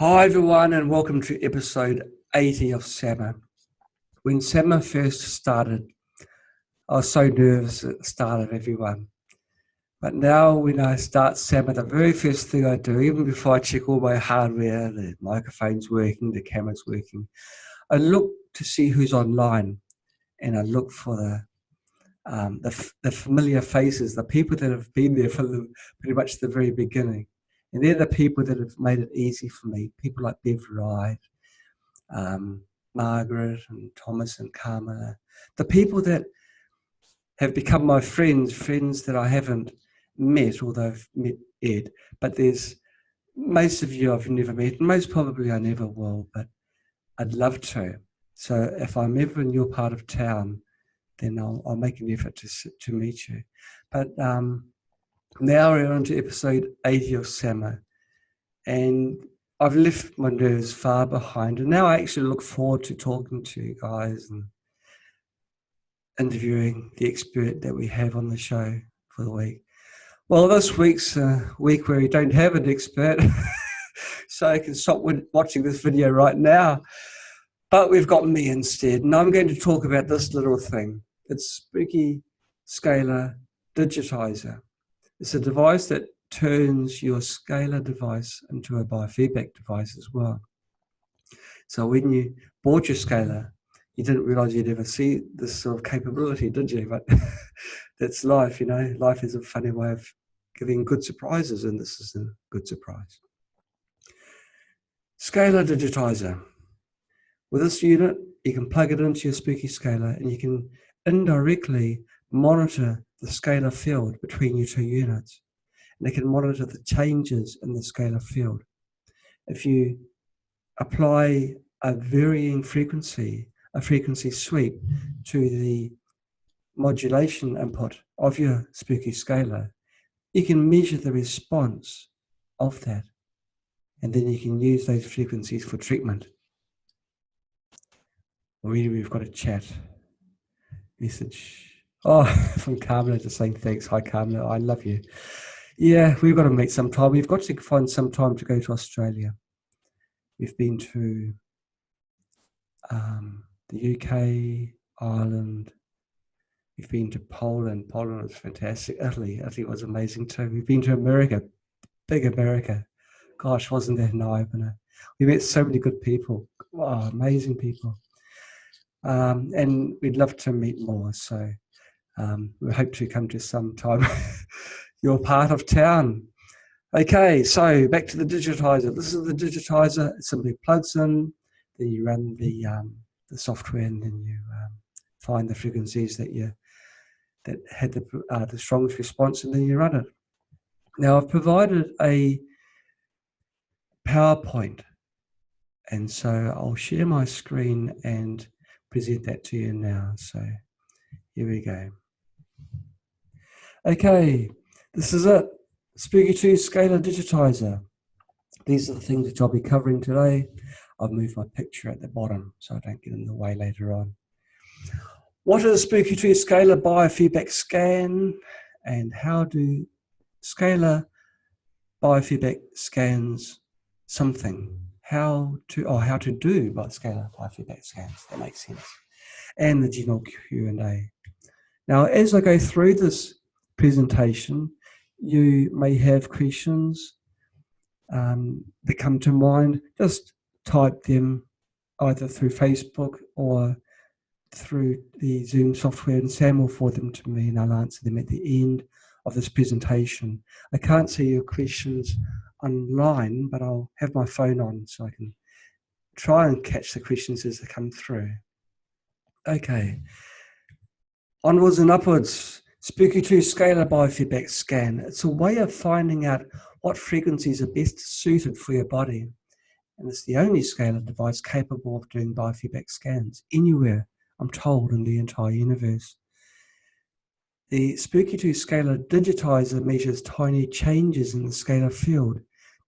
Hi everyone and welcome to episode 80 of SAMA. When SAMA first started, I was so nervous at the start of everyone. But now when I start SAMA, the very first thing I do, even before I check all my hardware, the microphone's working, the camera's working, I look to see who's online and I look for the familiar faces, the people that have been there from pretty much the very beginning. And they're the people that have made it easy for me. People like Bev Rife, Margaret and Thomas and Carmela. The people that have become my friends that I haven't met, although I've met Ed. But there's most of you I've never met, and most probably I never will, but I'd love to. So if I'm ever in your part of town, then I'll make an effort to meet you. But now we're on to episode 80 of SAMA, and I've left my nerves far behind, and now I actually look forward to talking to you guys and interviewing the expert that we have on the show for the week. Well, this week's a week where we don't have an expert, so I can stop watching this video right now. But we've got me instead, and I'm going to talk about this little thing. It's Spooky2 Scalar Digitizer. It's a device that turns your scalar device into a biofeedback device as well. So when you bought your scalar, you didn't realize you'd ever see this sort of capability, did you? But that's life, you know. Life is a funny way of giving good surprises, and this is a good surprise. Scalar Digitizer. With this unit, you can plug it into your Spooky Scalar and you can indirectly monitor the scalar field between your two units. And it can monitor the changes in the scalar field. If you apply a varying frequency, a frequency sweep to the modulation input of your Spooky Scalar, you can measure the response of that. And then you can use those frequencies for treatment. Already we've got a chat message. Oh, from Carmela just saying thanks. Hi Carmela, I love you. Yeah, we've got to meet sometime. We've got to find some time to go to Australia. We've been to the UK, Ireland. We've been to Poland. Poland was fantastic. Italy was amazing too. We've been to America, big America. Gosh, wasn't that an eye-opener? We met so many good people. Wow, amazing people. And we'd love to meet more. So we hope to come to some time. You're part of town. Okay, so back to the digitizer. This is the digitizer. It simply plugs in, then you run the software, and then you find the frequencies that had the strongest response, and then you run it. Now I've provided a PowerPoint, and so I'll share my screen and present that to you now. So here we go. Okay. This is it, Spooky2 Scalar Digitizer. These are the things which I'll be covering today. I've moved my picture at the bottom so I don't get in the way later on. What is Spooky2 Scalar Biofeedback Scan, and how do scalar biofeedback scans something? How to do scalar biofeedback scans, that makes sense. And the general Q&A. Now, as I go through this presentation, you may have questions that come to mind. Just type them either through Facebook or through the Zoom software, and Sam will forward them to me and I'll answer them at the end of this presentation. I can't see your questions online, but I'll have my phone on so I can try and catch the questions as they come through. Okay, onwards and upwards. Spooky2 Scalar Biofeedback Scan. It's a way of finding out what frequencies are best suited for your body. And it's the only scalar device capable of doing biofeedback scans anywhere, I'm told, in the entire universe. The Spooky2 Scalar Digitizer measures tiny changes in the scalar field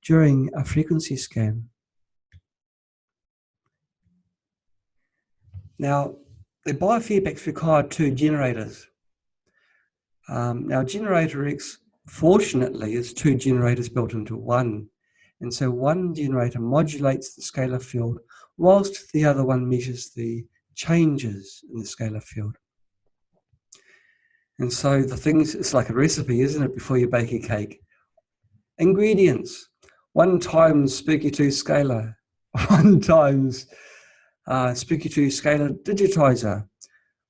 during a frequency scan. Now, the biofeedbacks require two generators. Now, generator X, fortunately, is two generators built into one, And so one generator modulates the scalar field whilst the other one measures the changes in the scalar field. And so the things, it's like a recipe, isn't it, before you bake a cake? Ingredients: 1 times Spooky2 Scalar, 1 times Spooky2 Scalar Digitizer,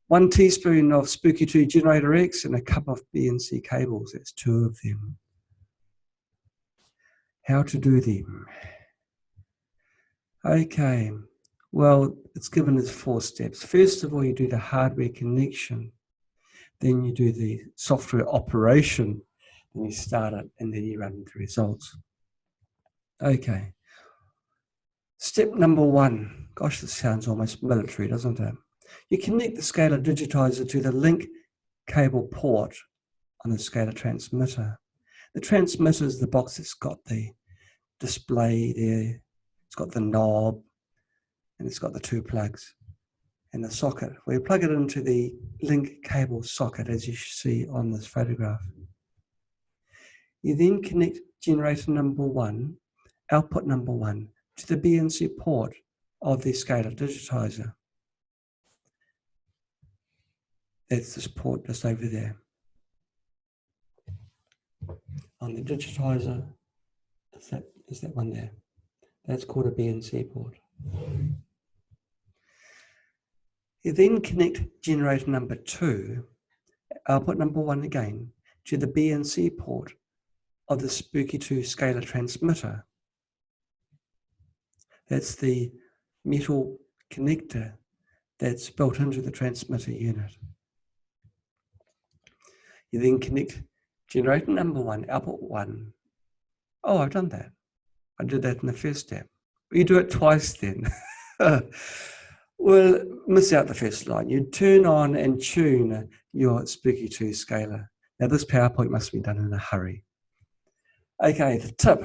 1 teaspoon of Spooky2 Generator X, and a cup of BNC cables. That's 2 of them. How to do them? Okay, well, it's given us 4 steps. First of all, you do the hardware connection. Then you do the software operation. Then you start it, and then you run the results. Okay. Step number 1. Gosh, this sounds almost military, doesn't it? You connect the scalar digitizer to the link cable port on the scalar transmitter. The transmitter is the box that's got the display there. It's got the knob, and it's got the 2 plugs and the socket. We plug it into the link cable socket, as you see on this photograph. You then connect generator number 1, output number 1, to the BNC port of the scalar digitizer. That's this port just over there. On the digitizer, is that one there. That's called a BNC port. You then connect generator number 2, output number 1 again, to the BNC port of the Spooky2 Scalar transmitter. That's the metal connector that's built into the transmitter unit. You then connect generator number 1, output 1. Oh, I've done that. I did that in the first step. You do it twice then. Well, miss out the first line. You turn on and tune your Spooky2 Scalar. Now this PowerPoint must be done in a hurry. Okay, the tip.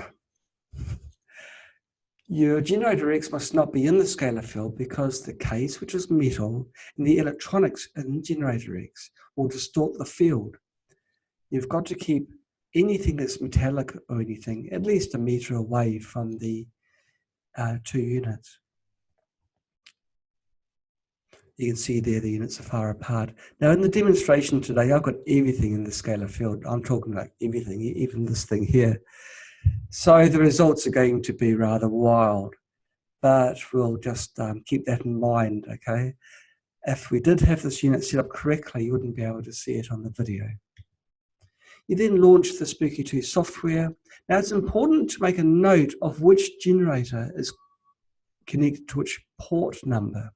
Your generator X must not be in the scalar field because the case, which is metal, and the electronics in generator X will distort the field. You've got to keep anything that's metallic or anything at least 1 meter away from the 2 units. You can see there the units are far apart. Now in the demonstration today, I've got everything in the scalar field. I'm talking about everything, even this thing here. So the results are going to be rather wild, but we'll just keep that in mind, okay? If we did have this unit set up correctly, you wouldn't be able to see it on the video. You then launch the Spooky2 software. Now it's important to make a note of which generator is connected to which port number.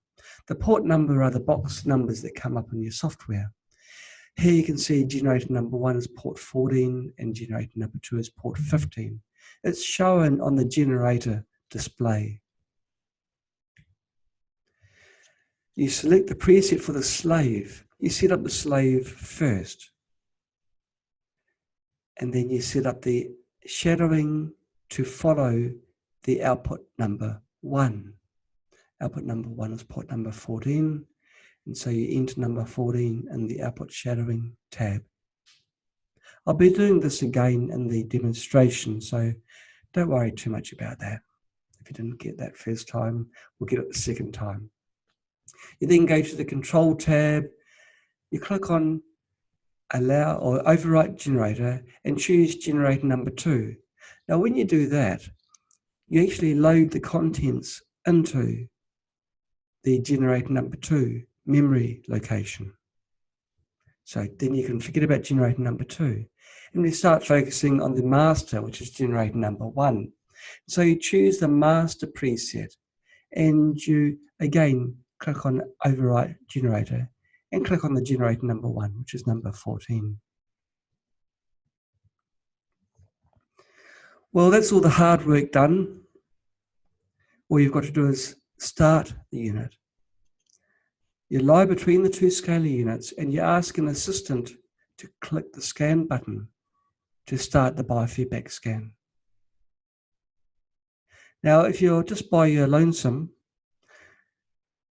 The port number are the box numbers that come up in your software. Here you can see generator number 1 is port 14 and generator number 2 is port 15. It's shown on the generator display. You select the preset for the slave. You set up the slave first. And then you set up the shadowing to follow the output number 1. Output number 1 is port number 14. And so you enter number 14 in the output shadowing tab. I'll be doing this again in the demonstration, so don't worry too much about that. If you didn't get that first time, we'll get it the second time. You then go to the control tab. You click on allow or overwrite generator and choose generator number 2. Now when you do that, you actually load the contents into the generator number 2 memory location. So then you can forget about generator number 2. And we start focusing on the master, which is generator number 1. So you choose the master preset and you again click on overwrite generator and click on the generator number 1, which is number 14. Well, that's all the hard work done. All you've got to do is start the unit. You lie between the 2 scalar units and you ask an assistant to click the scan button to start the biofeedback scan. Now, if you're just by your lonesome,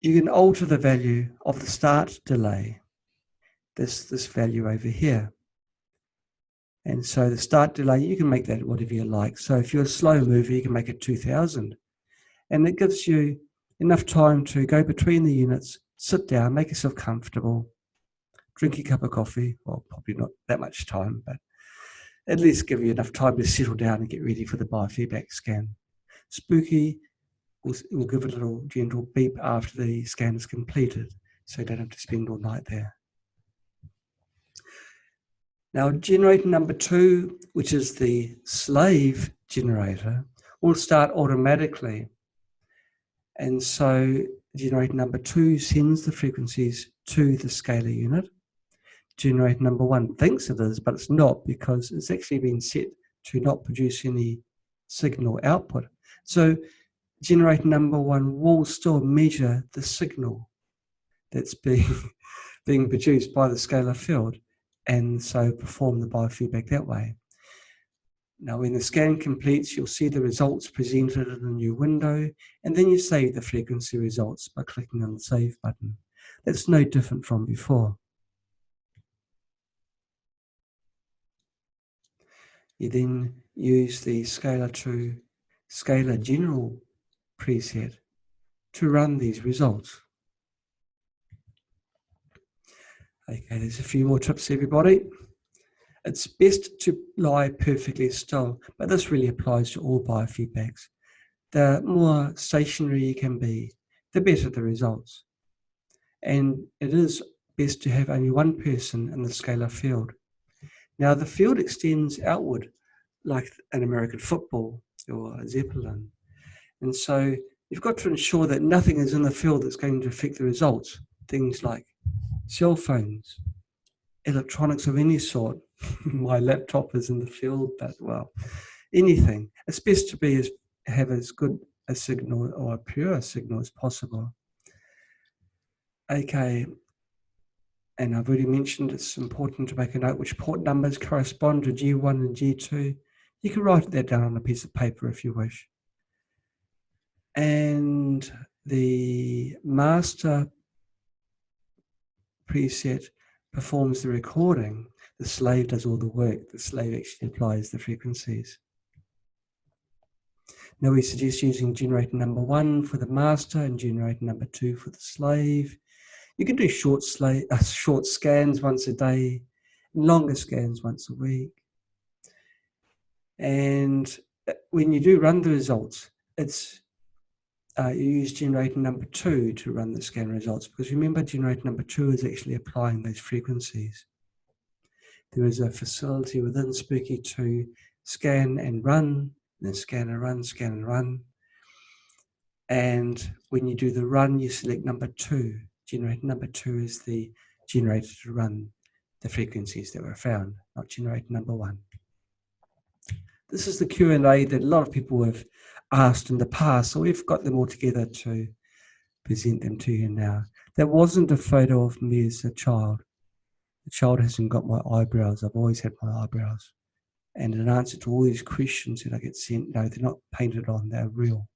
you can alter the value of the start delay, this value over here. And so the start delay, you can make that whatever you like. So if you're a slow mover, you can make it 2000. And it gives you enough time to go between the units, sit down, make yourself comfortable, drink your cup of coffee. Well, probably not that much time, but at least give you enough time to settle down and get ready for the biofeedback scan. Spooky will give a little gentle beep after the scan is completed, so you don't have to spend all night there. Now, generator number 2, which is the slave generator, will start automatically. And so generator number 2 sends the frequencies to the scalar unit. Generator number 1 thinks it is, but it's not, because it's actually been set to not produce any signal output. So generator number 1 will still measure the signal that's being produced by the scalar field, and so perform the biofeedback that way. Now, when the scan completes, you'll see the results presented in a new window, and then you save the frequency results by clicking on the Save button. That's no different from before. You then use the Scalar2 Scalar General preset to run these results. Okay, there's a few more tips, everybody. It's best to lie perfectly still, but this really applies to all biofeedbacks. The more stationary you can be, the better the results. And it is best to have only one person in the scalar field. Now, the field extends outward like an American football or a Zeppelin. And so you've got to ensure that nothing is in the field that's going to affect the results. Things like cell phones, electronics of any sort. My laptop is in the field, but well, anything. It's best to have as good a signal or a pure signal as possible. Okay, and I've already mentioned it's important to make a note which port numbers correspond to G1 and G2. You can write that down on a piece of paper if you wish. And the master preset performs the recording. The slave does all the work. The slave actually applies the frequencies. Now we suggest using generator number 1 for the master and generator number 2 for the slave. You can do short scans once a day, longer scans once a week. And when you do run the results, you use generator number 2 to run the scan results, because remember, generator number 2 is actually applying those frequencies. There is a facility within Spooky to scan and run, then scan and run, scan and run. And when you do the run, you select number 2. Generator number 2 is the generator to run the frequencies that were found, not generator number 1. This is the Q&A that a lot of people have asked in the past, so we've got them all together to present them to you now. There wasn't a photo of me as a child. The child hasn't got my eyebrows. I've always had my eyebrows. And in answer to all these questions that I get sent, no, they're not painted on, they're real.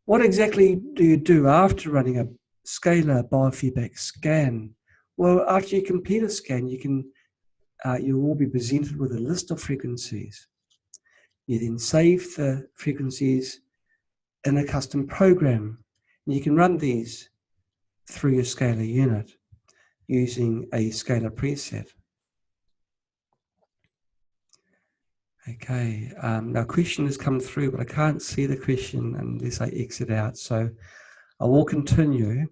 What exactly do you do after running a scalar biofeedback scan? Well, after you complete a scan, you will be presented with a list of frequencies. You then save the frequencies in a custom program. You can run these through your scalar unit using a scalar preset. Okay, now a question has come through, but I can't see the question unless I exit out. So I will continue,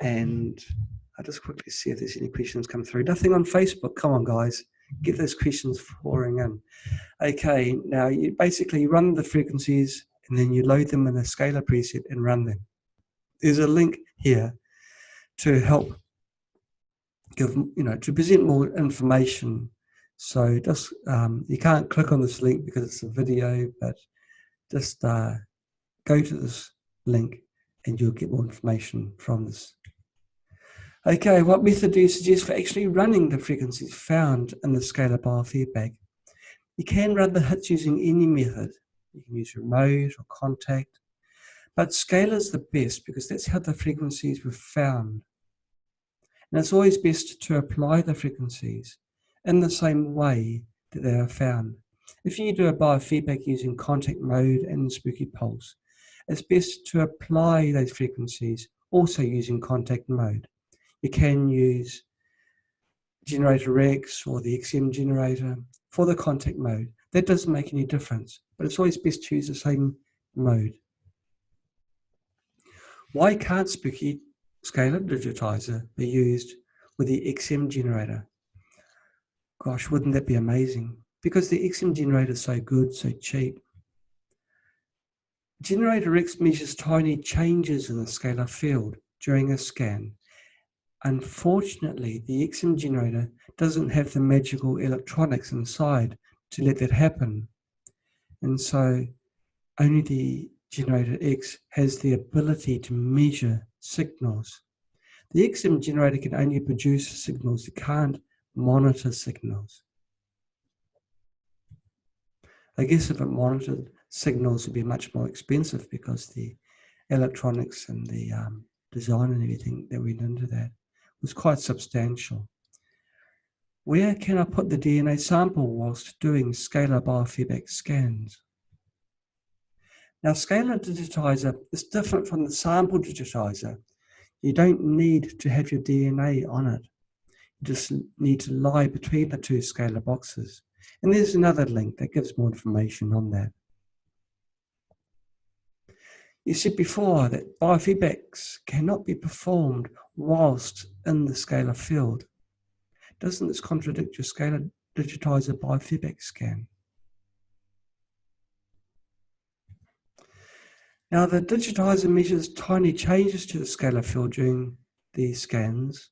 and I'll just quickly see if there's any questions come through. Nothing on Facebook. Come on, guys. Get those questions pouring in. Okay, now you basically run the frequencies and then you load them in a scalar preset and run them. There's a link here to help give, to present more information. So just, you can't click on this link because it's a video, but just go to this link and you'll get more information from this. Okay, what method do you suggest for actually running the frequencies found in the scalar biofeedback? You can run the hits using any method. You can use remote or contact, but scalar is the best because that's how the frequencies were found. And it's always best to apply the frequencies in the same way that they have found. If you do a biofeedback using contact mode and Spooky Pulse, it's best to apply those frequencies also using contact mode. You can use generator X or the XM generator for the contact mode. That doesn't make any difference, but it's always best to use the same mode. Why can't Spooky Scalar Digitizer be used with the XM generator? Gosh, wouldn't that be amazing? Because the XM generator is so good, so cheap. Generator X measures tiny changes in the scalar field during a scan. Unfortunately, the XM generator doesn't have the magical electronics inside to let that happen. And so only the generator X has the ability to measure signals. The XM generator can only produce signals, it can't monitor signals. I guess if it monitored signals, it would be much more expensive because the electronics and the design and everything that went into that was quite substantial. Where can I put the DNA sample whilst doing scalar biofeedback scans? Now, Scalar Digitizer is different from the sample digitizer. You don't need to have your DNA on it. You just need to lie between the two scalar boxes. And there's another link that gives more information on that. You said before that biofeedbacks cannot be performed whilst in the scalar field. Doesn't this contradict your Scalar Digitizer biofeedback scan? Now, the digitizer measures tiny changes to the scalar field during these scans,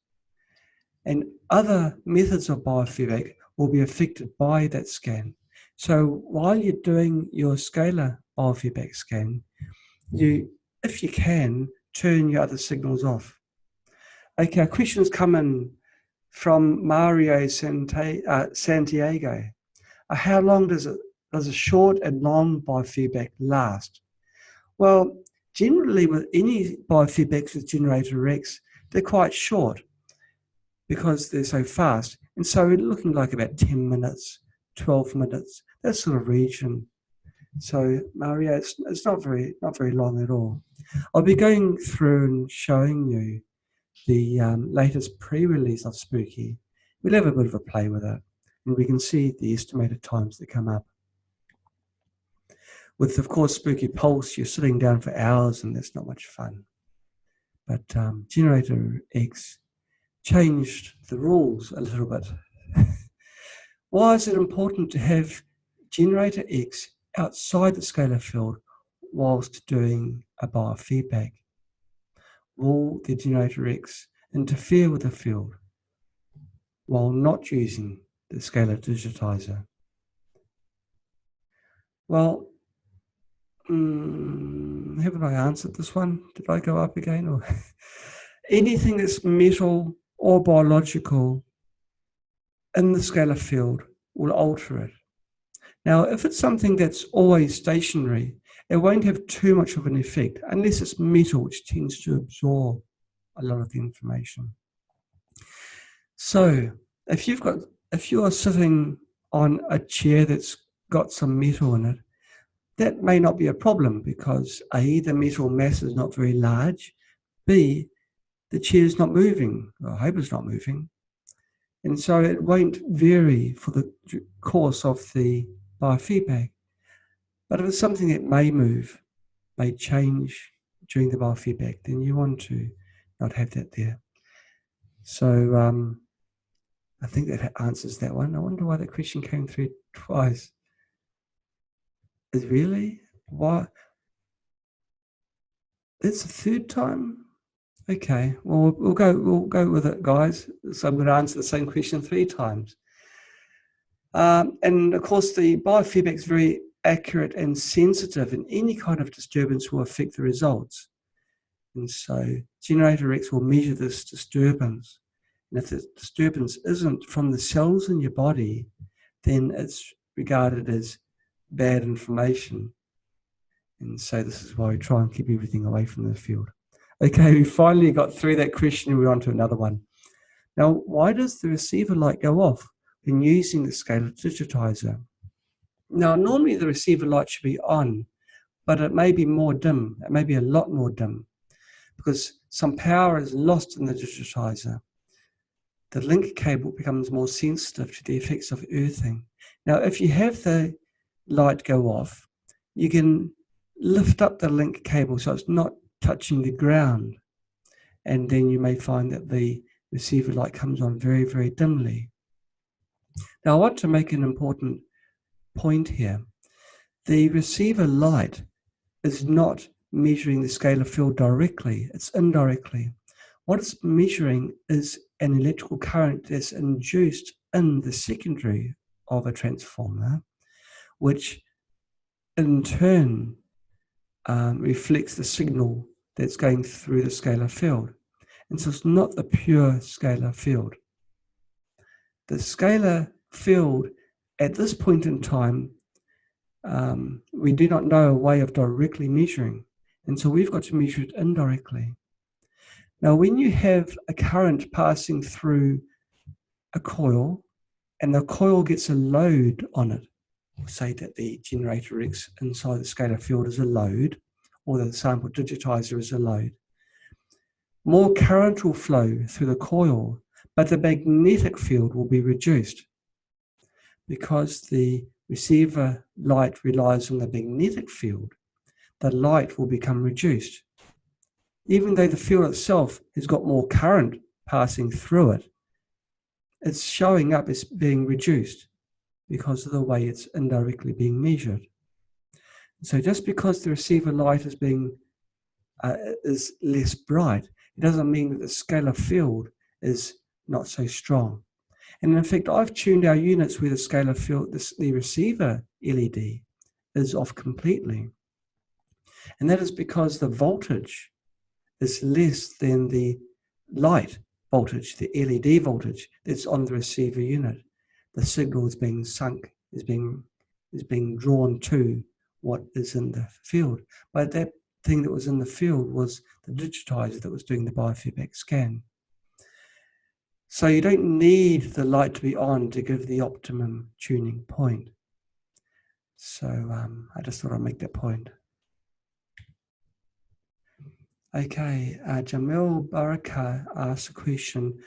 and other methods of biofeedback will be affected by that scan. So while you're doing your scalar biofeedback scan, if you can, turn your other signals off. Okay, a question's come in from Mario Santiago. How long does a short and long biofeedback last? Well, generally with any biofeedbacks with generator X, they're quite short because they're so fast. And so we're looking like about 10 minutes, 12 minutes, that sort of region. So Mario, it's not very long at all. I'll be going through and showing you the latest pre-release of Spooky. We'll have a bit of a play with it, and we can see the estimated times that come up. With, of course, Spooky Pulse, you're sitting down for hours, and that's not much fun. But Generator X changed the rules a little bit. Why is it important to have Generator X outside the scalar field whilst doing a biofeedback? Will the Generator X interfere with the field while not using the Scalar Digitizer? Well, haven't I answered this one? Did I go up again? Or anything that's metal or biological in the scalar field will alter it. Now, if it's something that's always stationary, it won't have too much of an effect unless it's metal, which tends to absorb a lot of the information. So if you are sitting on a chair that's got some metal in it, that may not be a problem because A, the metal mass is not very large, B, the chair is not moving, or I hope it's not moving, and so it won't vary for the course of the biofeedback. But if it's something that may move, may change during the biofeedback, then you want to not have that there. So I think that answers that one. I wonder why that question came through twice. Is really? Why? That's the third time? Okay, well, we'll go with it, guys. So I'm going to answer the same question 3 times. And of course, the biofeedback is very accurate and sensitive, and any kind of disturbance will affect the results. And so Generator X will measure this disturbance. And if the disturbance isn't from the cells in your body, then it's regarded as bad information. And so this is why we try and keep everything away from the field. Okay, we finally got through that question and we're on to another one. Now, why does the receiver light go off when using the scalar digitizer. Now, normally the receiver light should be on, but it may be more dim. It may be a lot more dim because some power is lost in the digitizer. The link cable becomes more sensitive to the effects of earthing. Now, if you have the light go off, you can lift up the link cable so it's not touching the ground. And then you may find that the receiver light comes on very, very dimly. Now, I want to make an important point here. The receiver light is not measuring the scalar field directly, it's indirectly. What it's measuring is an electrical current that's induced in the secondary of a transformer, which in turn reflects the signal that's going through the scalar field. And so it's not the pure scalar field. The scalar field at this point in time, we do not know a way of directly measuring. And so we've got to measure it indirectly. Now, when you have a current passing through a coil and the coil gets a load on it, we'll say that the generator X inside the scalar field is a load, or the sample digitizer is a load, more current will flow through the coil, but the magnetic field will be reduced. Because the receiver light relies on the magnetic field, the light will become reduced. Even though the field itself has got more current passing through it, it's showing up as being reduced because of the way it's indirectly being measured. So just because the receiver light is less bright, it doesn't mean that the scalar field is not so strong. And in fact, I've tuned our units where the scalar field, the receiver LED is off completely. And that is because the voltage is less than the light voltage, the LED voltage that's on the receiver unit. The signal is being sunk, is being drawn to what is in the field. But that thing that was in the field was the digitizer that was doing the biofeedback scan. So you don't need the light to be on to give the optimum tuning point. So I just thought I'd make that point. Okay, Jamil Baraka asked a question.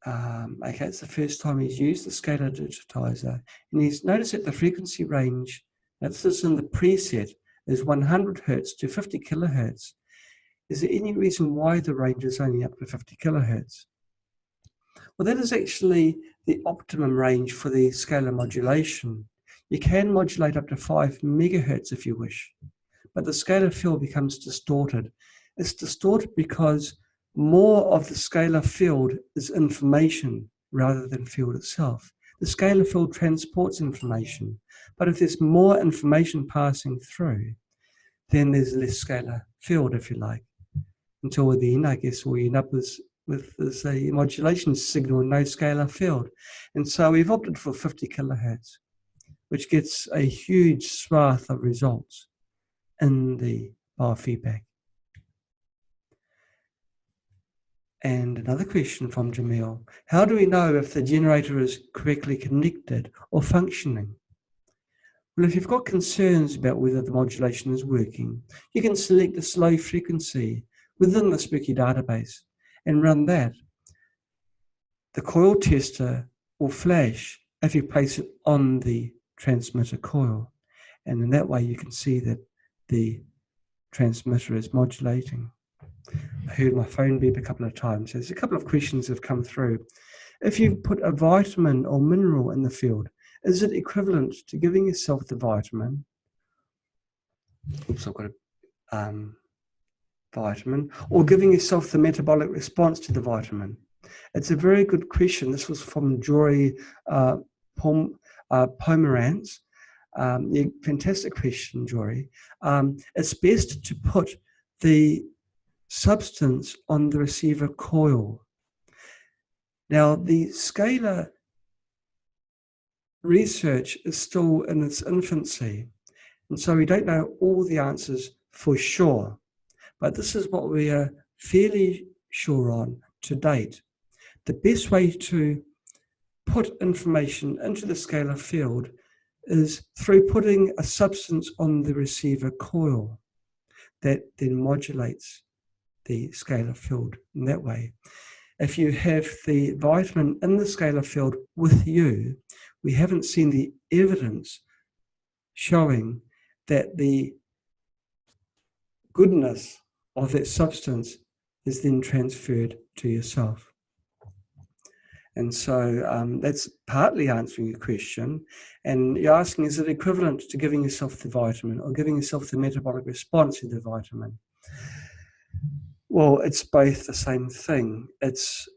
Okay, it's the first time he's used the scalar digitizer, and he's noticed that the frequency range, now this is in the preset, is 100 Hertz to 50 kilohertz. Is there any reason why the range is only up to 50 kilohertz? Well, that is actually the optimum range for the scalar modulation. You can modulate up to 5 megahertz if you wish, but the scalar field becomes distorted. It's distorted because more of the scalar field is information rather than field itself. The scalar field transports information, but if there's more information passing through, then there's less scalar field, if you like. Until at the end, I guess, we end up with a modulation signal and no scalar field. And so we've opted for 50 kilohertz, which gets a huge swath of results in the biofeedback. And another question from Jamil. How do we know if the generator is correctly connected or functioning? Well, if you've got concerns about whether the modulation is working, you can select a slow frequency within the Spooky database and run that. The coil tester will flash if you place it on the transmitter coil. And in that way, you can see that the transmitter is modulating. I heard my phone beep a couple of times. There's a couple of questions that have come through. If you put a vitamin or mineral in the field, is it equivalent to giving yourself the vitamin? Oops, I've got a vitamin, or giving yourself the metabolic response to the vitamin? It's a very good question. This was from Jory Pomerantz. Fantastic question, Jory. It's best to put the substance on the receiver coil. Now, the scalar research is still in its infancy, and so we don't know all the answers for sure, but this is what we are fairly sure on to date. The best way to put information into the scalar field is through putting a substance on the receiver coil that then modulates the scalar field in that way. If you have the vitamin in the scalar field with you, we haven't seen the evidence showing that the goodness of that substance is then transferred to yourself. And so that's partly answering your question. And you're asking, is it equivalent to giving yourself the vitamin or giving yourself the metabolic response to the vitamin? Well, it's both the same thing. It's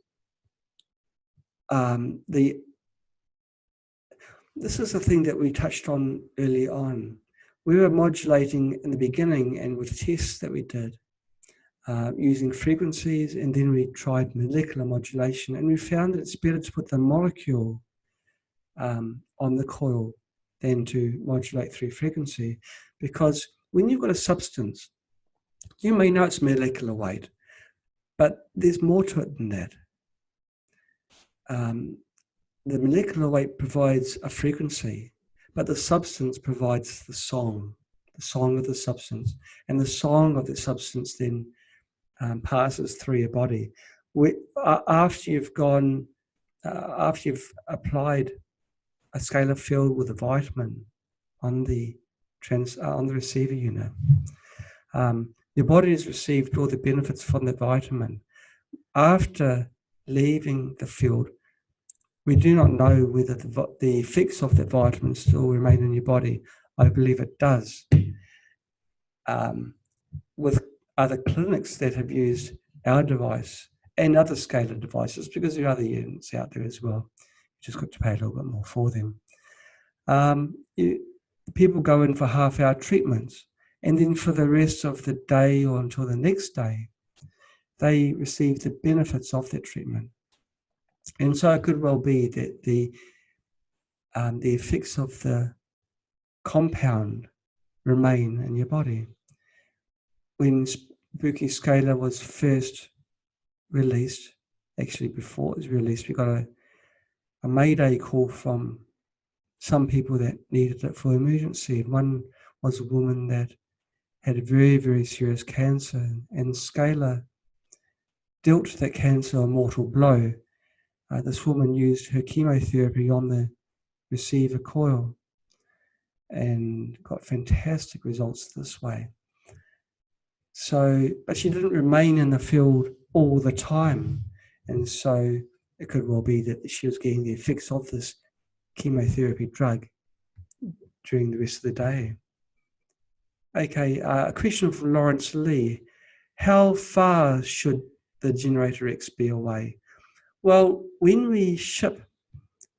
this is the thing that we touched on early on. We were modulating in the beginning, and with tests that we did, using frequencies, and then we tried molecular modulation, and we found that it's better to put the molecule on the coil than to modulate through frequency, because when you've got a substance, you may know it's molecular weight, but there's more to it than that. The molecular weight provides a frequency, but the substance provides the song of the substance, and the song of the substance then passes through your body. After you've applied a scalar field with a vitamin on the receiver unit, your body has received all the benefits from the vitamin. After leaving the field, we do not know whether the effects of that vitamin still remain in your body. I believe it does. With other clinics that have used our device and other scalar devices, because there are other units out there as well, you just got to pay a little bit more for them. People go in for half-hour treatments, and then for the rest of the day or until the next day, they receive the benefits of that treatment. And so it could well be that the effects of the compound remain in your body. When Spooky Scalar was first released, actually before it was released, we got a mayday call from some people that needed it for emergency. One was a woman that had a very, very serious cancer, and Scalar dealt that cancer a mortal blow. This woman used her chemotherapy on the receiver coil and got fantastic results this way. So, but she didn't remain in the field all the time. And so it could well be that she was getting the effects of this chemotherapy drug during the rest of the day. Okay, a question from Lawrence Lee. How far should the Generator X be away? Well, when we ship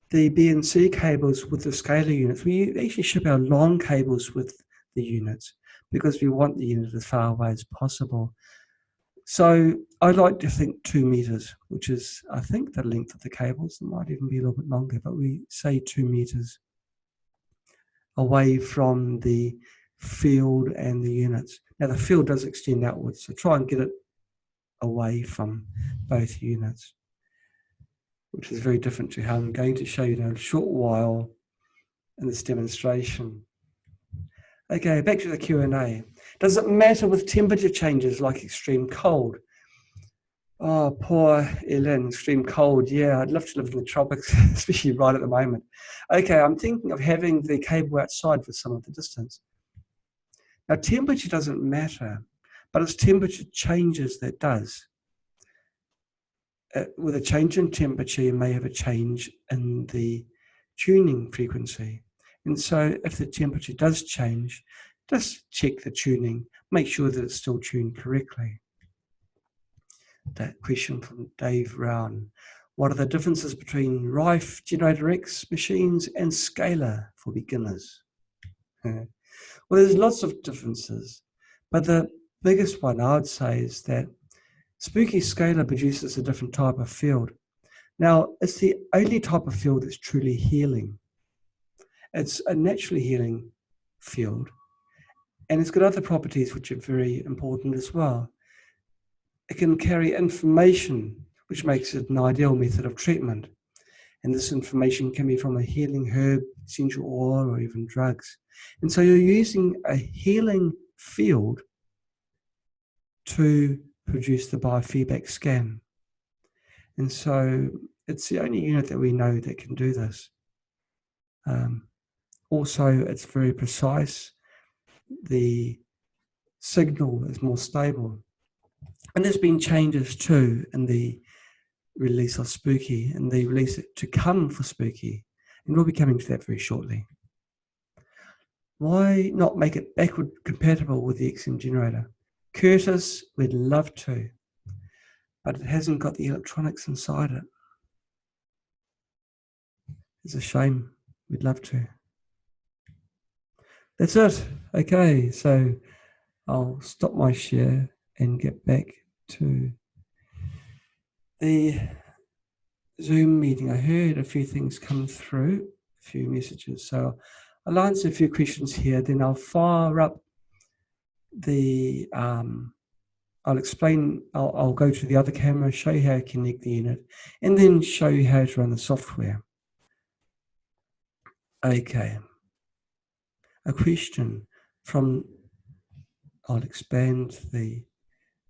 the BNC cables with the scalar units, we actually ship our long cables with the units because we want the unit as far away as possible. So I like to think 2 meters, which is, I think, the length of the cables. It might even be a little bit longer, but we say 2 meters away from the field and the units. Now the field does extend outwards, so try and get it away from both units, which is very different to how I'm going to show you in a short while in this demonstration. Okay, back to the Q&A. Does it matter with temperature changes like extreme cold? Oh, poor Ellen, extreme cold. Yeah, I'd love to live in the tropics, especially right at the moment. Okay, I'm thinking of having the cable outside for some of the distance. Now, temperature doesn't matter, but it's temperature changes that does. With a change in temperature, you may have a change in the tuning frequency. And so if the temperature does change, just check the tuning, make sure that it's still tuned correctly. That question from Dave Rowan. What are the differences between Rife Generator X machines and Scalar for beginners? Well, there's lots of differences, but the biggest one I would say is that Spooky Scalar produces a different type of field. Now, it's the only type of field that's truly healing. It's a naturally healing field, and it's got other properties which are very important as well. It can carry information, which makes it an ideal method of treatment. And this information can be from a healing herb, essential oil, or even drugs. And so you're using a healing field to produce the biofeedback scan. And so it's the only unit that we know that can do this. Also, it's very precise. The signal is more stable. And there's been changes too in the release of Spooky and the release to come for Spooky. And we'll be coming to that very shortly. Why not make it backward compatible with the XM generator? Curtis, we'd love to, but it hasn't got the electronics inside it. It's a shame. We'd love to. That's it. Okay, so I'll stop my share and get back to the Zoom meeting. I heard a few things come through, a few messages. So I'll answer a few questions here, then I'll fire up the, I'll explain, I'll go to the other camera, show you how to connect the unit, and then show you how to run the software. Okay. A question from, I'll expand the,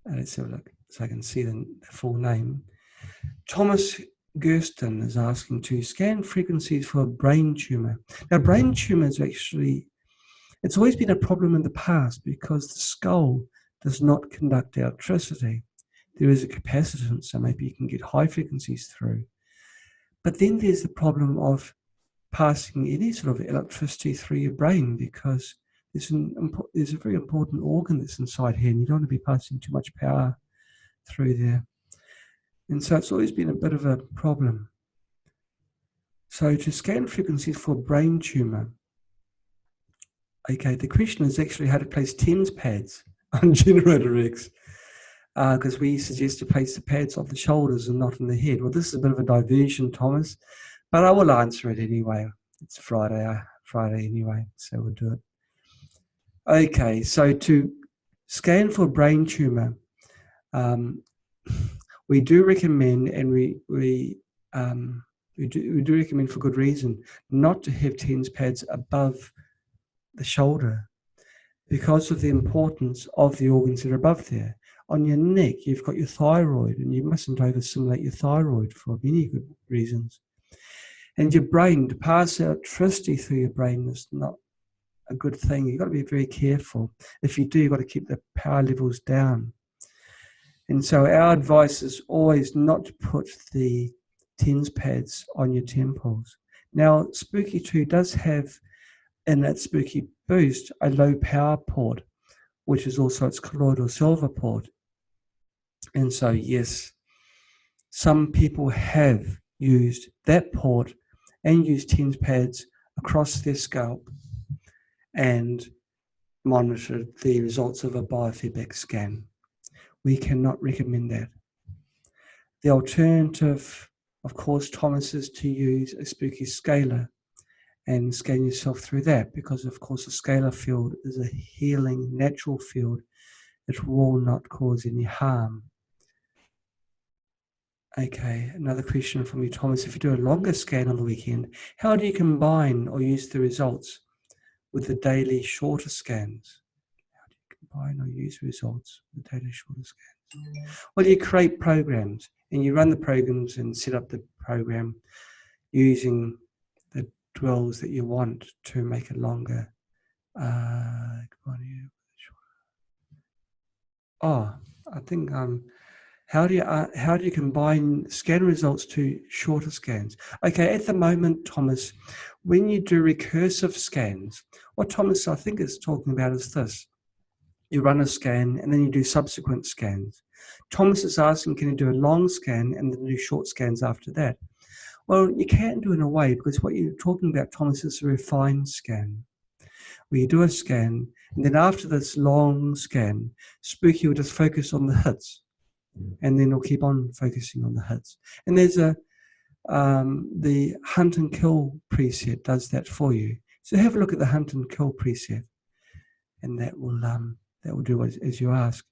let's have a look so I can see the full name. Thomas Gersten is asking to scan frequencies for a brain tumor. Now, brain tumors actually, it's always been a problem in the past because the skull does not conduct electricity. There is a capacitance, so maybe you can get high frequencies through. But then there's the problem of passing any sort of electricity through your brain because there's a very important organ that's inside here and you don't want to be passing too much power through there. And so it's always been a bit of a problem. So to scan frequencies for brain tumor, okay, the question is actually how to place TENS pads on Generator X, because we suggest to place the pads off the shoulders and not in the head. Well, this is a bit of a diversion, Thomas, but I will answer it anyway. It's Friday anyway, so we'll do it. Okay, so to scan for brain tumor, we do recommend, and we do recommend for good reason, not to have TENS pads above the shoulder because of the importance of the organs that are above there. On your neck, you've got your thyroid, and you mustn't overstimulate your thyroid for many good reasons. And your brain, to pass electricity through your brain is not a good thing. You've got to be very careful. If you do, you've got to keep the power levels down. And so our advice is always not to put the TENS pads on your temples. Now, Spooky2 does have in its Spooky Boost a low power port, which is also its colloidal silver port. And so, yes, some people have used that port and used TENS pads across their scalp and monitored the results of a biofeedback scan. We cannot recommend that. The alternative, of course, Thomas, is to use a Spooky Scalar and scan yourself through that because, of course, a scalar field is a healing, natural field. It will not cause any harm. Okay, another question from you, Thomas. If you do a longer scan on the weekend, how do you combine or use the results with the daily shorter scans? How do you combine or use results with the daily shorter scans? Well, you create programs and you run the programs and set up the program using the drills that you want to make it longer. I think how do you combine scan results to shorter scans? Okay, at the moment, Thomas, when you do recursive scans, what Thomas I think is talking about is this. You run a scan and then you do subsequent scans. Thomas is asking, can you do a long scan and then do short scans after that? Well, you can do in a way because what you're talking about, Thomas, is a refined scan. Where you do a scan and then after this long scan, Spooky will just focus on the hits. And then it'll keep on focusing on the hits. And there's the hunt and kill preset does that for you. So have a look at the hunt and kill preset, and that will do as you ask.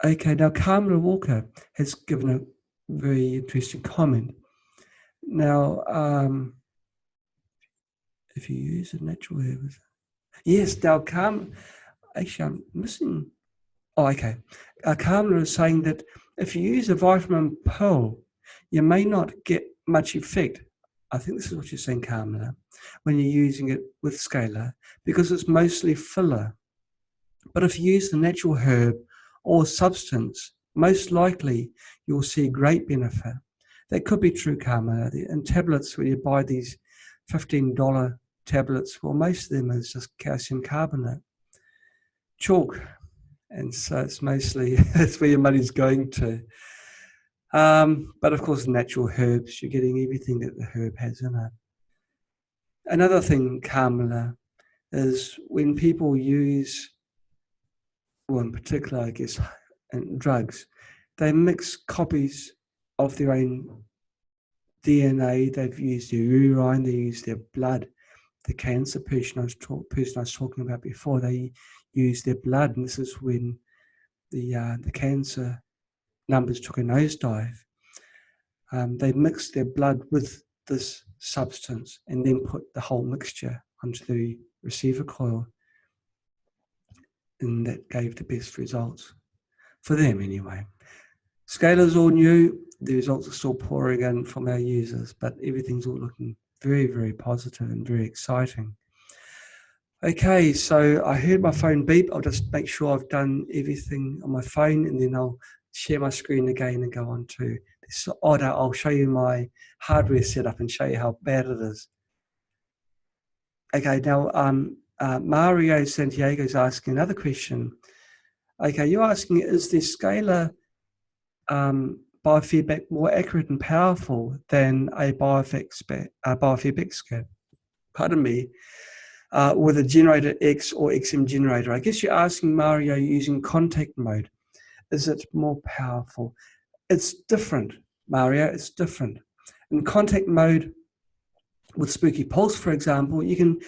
Okay, now Kamala Walker has given very interesting comment. Now, if you use a natural herb, yes, now actually I'm missing. Oh, okay. Kamala is saying that if you use a vitamin pill, you may not get much effect. I think this is what you're saying, Kamala, when you're using it with scalar, because it's mostly filler. But if you use the natural herb or substance, most likely you'll see great benefit. That could be true, Kamala. In tablets, when you buy these $15 tablets, well, most of them is just calcium carbonate, chalk. And so it's mostly, that's where your money's going to. But of course, natural herbs, you're getting everything that the herb has in it. Another thing, Kamala, is when people use, well, in particular, I guess, drugs, they mix copies of their own DNA. They've used their urine, they use their blood. The cancer person I was talking about before, they use their blood, and this is when the cancer numbers took a nosedive. They mixed their blood with this substance and then put the whole mixture onto the receiver coil, and that gave the best results for them anyway. Scalar's all new. The results are still pouring in from our users, but everything's all looking very, very positive and very exciting. Okay, so I heard my phone beep. I'll just make sure I've done everything on my phone, and then I'll share my screen again and go on to this order. I'll show you my hardware setup and show you how bad it is. Okay, now Mario Santiago is asking another question. Okay, you're asking, is the scalar biofeedback more accurate and powerful than a biofeedback scan? Pardon me. With a generator X or XM generator. I guess you're asking, Mario, using contact mode. Is it more powerful? It's different, Mario, it's different. In contact mode, with Spooky Pulse, for example, you can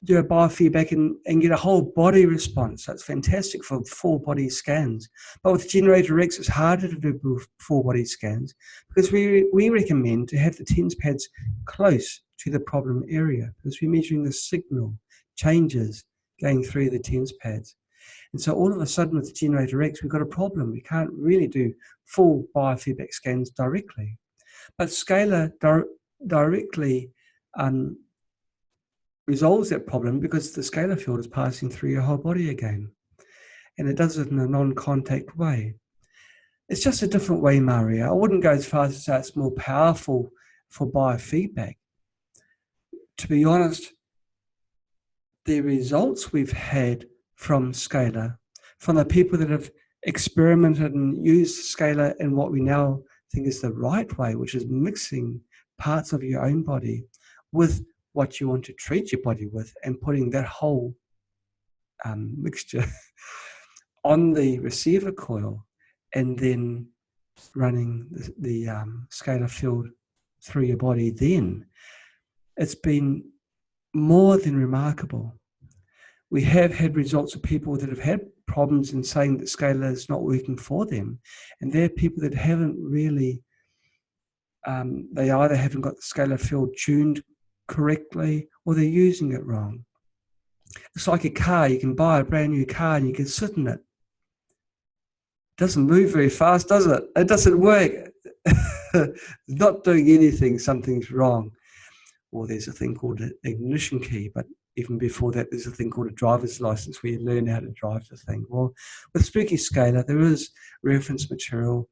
do a biofeedback and get a whole body response. That's fantastic for full body scans. But with Generator X, it's harder to do full body scans because we recommend to have the TENS pads close to the problem area because we're measuring the signal changes going through the TENS pads. And so all of a sudden with the Generator X, we've got a problem. We can't really do full biofeedback scans directly. But Scalar directly resolves that problem because the scalar field is passing through your whole body again. And it does it in a non-contact way. It's just a different way, Mario. I wouldn't go as far as to say it's more powerful for biofeedback. To be honest, the results we've had from scalar, from the people that have experimented and used scalar in what we now think is the right way, which is mixing parts of your own body with what you want to treat your body with and putting that whole mixture on the receiver coil and then running the scalar field through your body, then it's been more than remarkable. We have had results of people that have had problems in saying that scalar is not working for them, and they're people that haven't really they either haven't got the scalar field tuned correctly or they're using it wrong. It's like a car. You can buy a brand new car and you can sit in it. It doesn't move very fast, does it? It doesn't work. It's not doing anything. Something's wrong. Or there's a thing called an ignition key, but even before that, there's a thing called a driver's license where you learn how to drive the thing. Well, with Spooky Scalar, there is reference material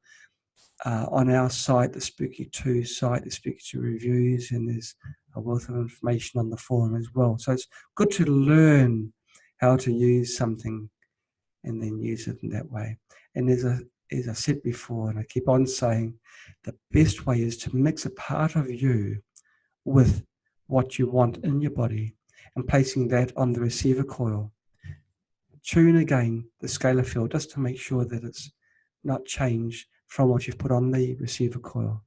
on our site, the Spooky2 site, the Spooky2 reviews, and there's a wealth of information on the forum as well. So it's good to learn how to use something and then use it in that way. And as I said before, and I keep on saying, the best way is to mix a part of you with what you want in your body and placing that on the receiver coil. Tune again the scalar field just to make sure that it's not changed from what you've put on the receiver coil.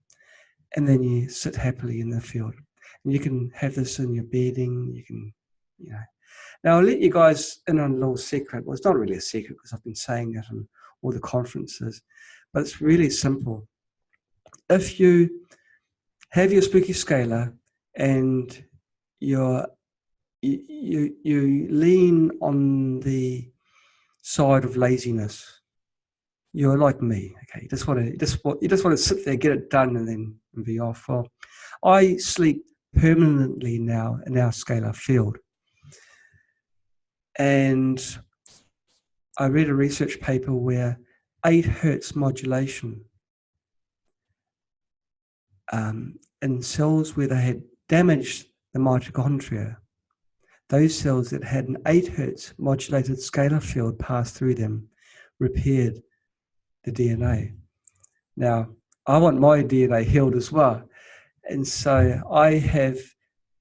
And then you sit happily in the field. And you can have this in your bedding, you can, Now I'll let you guys in on a little secret. Well, it's not really a secret because I've been saying it in all the conferences, but it's really simple. if you have your Spooky Scalar and you lean on the side of laziness, you're like me. Okay, you just want to sit there, get it done, and then be off. Well, I sleep permanently now in our scalar field, and I read a research paper where 8 hertz modulation in cells where they had damaged the mitochondria, those cells that had an 8 hertz modulated scalar field pass through them repaired the DNA. Now, I want my DNA healed as well. And so I have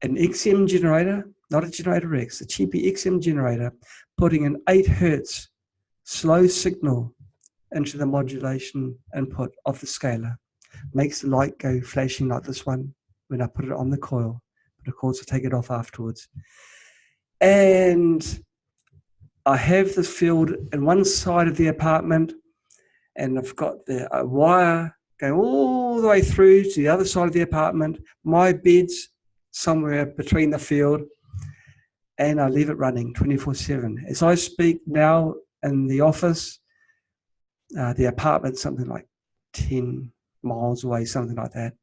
an XM generator, not a generator X, a cheapy XM generator, putting an 8 hertz slow signal into the modulation input of the scalar. Makes the light go flashing like this one when I put it on the coil, but of course I take it off afterwards. And I have this field in one side of the apartment, and I've got a wire going all the way through to the other side of the apartment. My bed's somewhere between the field, and I leave it running 24/7. As I speak now in the office, the apartment's something like 10 miles away, something like that.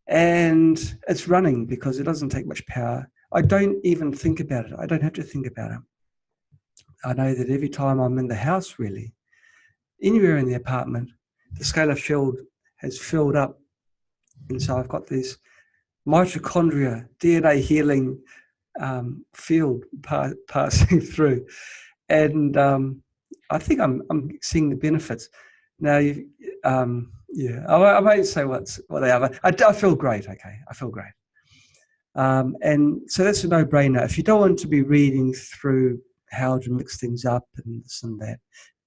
And it's running because it doesn't take much power. I don't even think about it. I don't have to think about it. I know that every time I'm in the house, really, anywhere in the apartment, the scalar field has filled up. And so I've got this mitochondria, DNA healing field passing through. And I think I'm seeing the benefits. Now, I won't say what they are, but I feel great, okay? I feel great. And so that's a no-brainer. If you don't want to be reading through how to mix things up and this and that,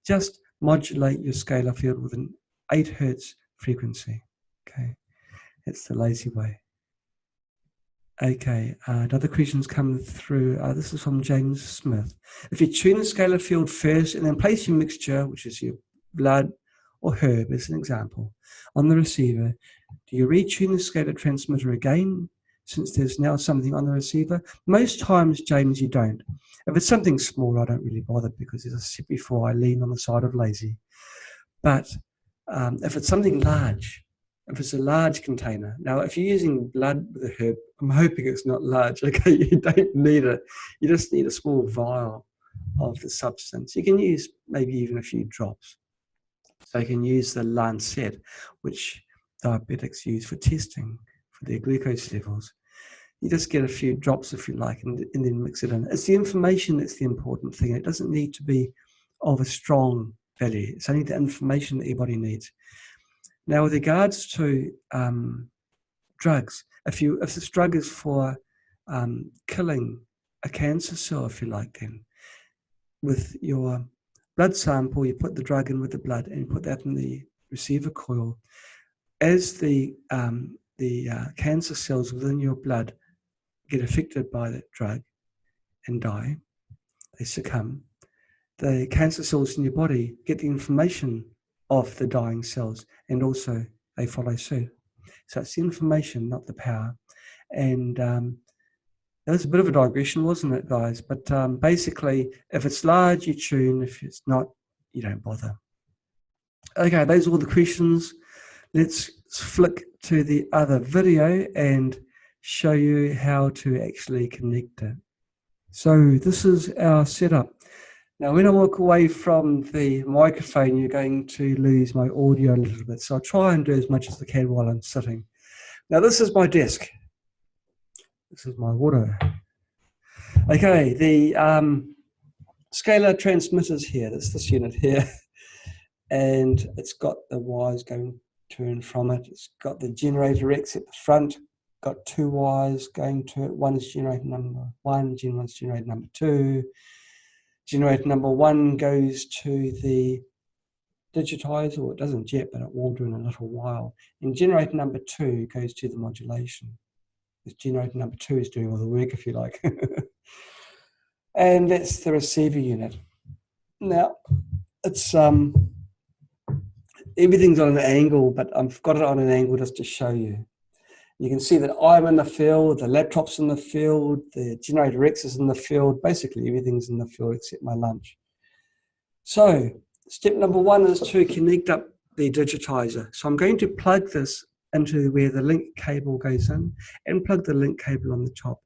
just modulate your scalar field with an 8 hertz frequency, okay? It's the lazy way. Okay, another question's come through. This is from James Smith. If you tune the scalar field first and then place your mixture, which is your blood or herb as an example, on the receiver, do you retune the scalar transmitter again since there's now something on the receiver? Most times, James, you don't. If it's something small, I don't really bother because, as I said before, I lean on the side of lazy. But if it's something large, if it's a large container, now if you're using blood with a herb, I'm hoping it's not large, okay? You don't need it. You just need a small vial of the substance. You can use maybe even a few drops. So you can use the lancet, which diabetics use for testing for their glucose levels. You just get a few drops if you like, and then mix it in. It's the information that's the important thing. It doesn't need to be of a strong value. It's only the information that your body needs. Now, with regards to drugs, if this drug is for killing a cancer cell, if you like, then with your blood sample, you put the drug in with the blood and you put that in the receiver coil. As the cancer cells within your blood get affected by that drug and die, they succumb, the cancer cells in your body get the information of the dying cells and also they follow suit. So it's the information, not the power. And that was a bit of a digression, wasn't it, guys? But basically, if it's large, you tune. If it's not, you don't bother. Okay, those are all the questions. Let's flick to the other video and show you how to actually connect it. So this is our setup. Now, when I walk away from the microphone, you're going to lose my audio a little bit. So I'll try and do as much as I can while I'm sitting. Now, this is my desk. This is my water. Okay, the scalar transmitter's here. That's this unit here. And it's got the wires going to and from it. It's got the generator X at the front. Got 2 wires going to it. One is generator number 1, one's generator number 2. Generator number 1 goes to the digitizer, or it doesn't yet, but it will do in a little while. And generator number 2 goes to the modulation. This generator number 2 is doing all the work, if you like. And that's the receiver unit. Now, it's everything's on an angle, but I've got it on an angle just to show you. You can see that I'm in the field, the laptop's in the field, the generator X is in the field, basically everything's in the field except my lunch. So step number 1 is to connect up the digitizer. So I'm going to plug this into where the link cable goes in and plug the link cable on the top.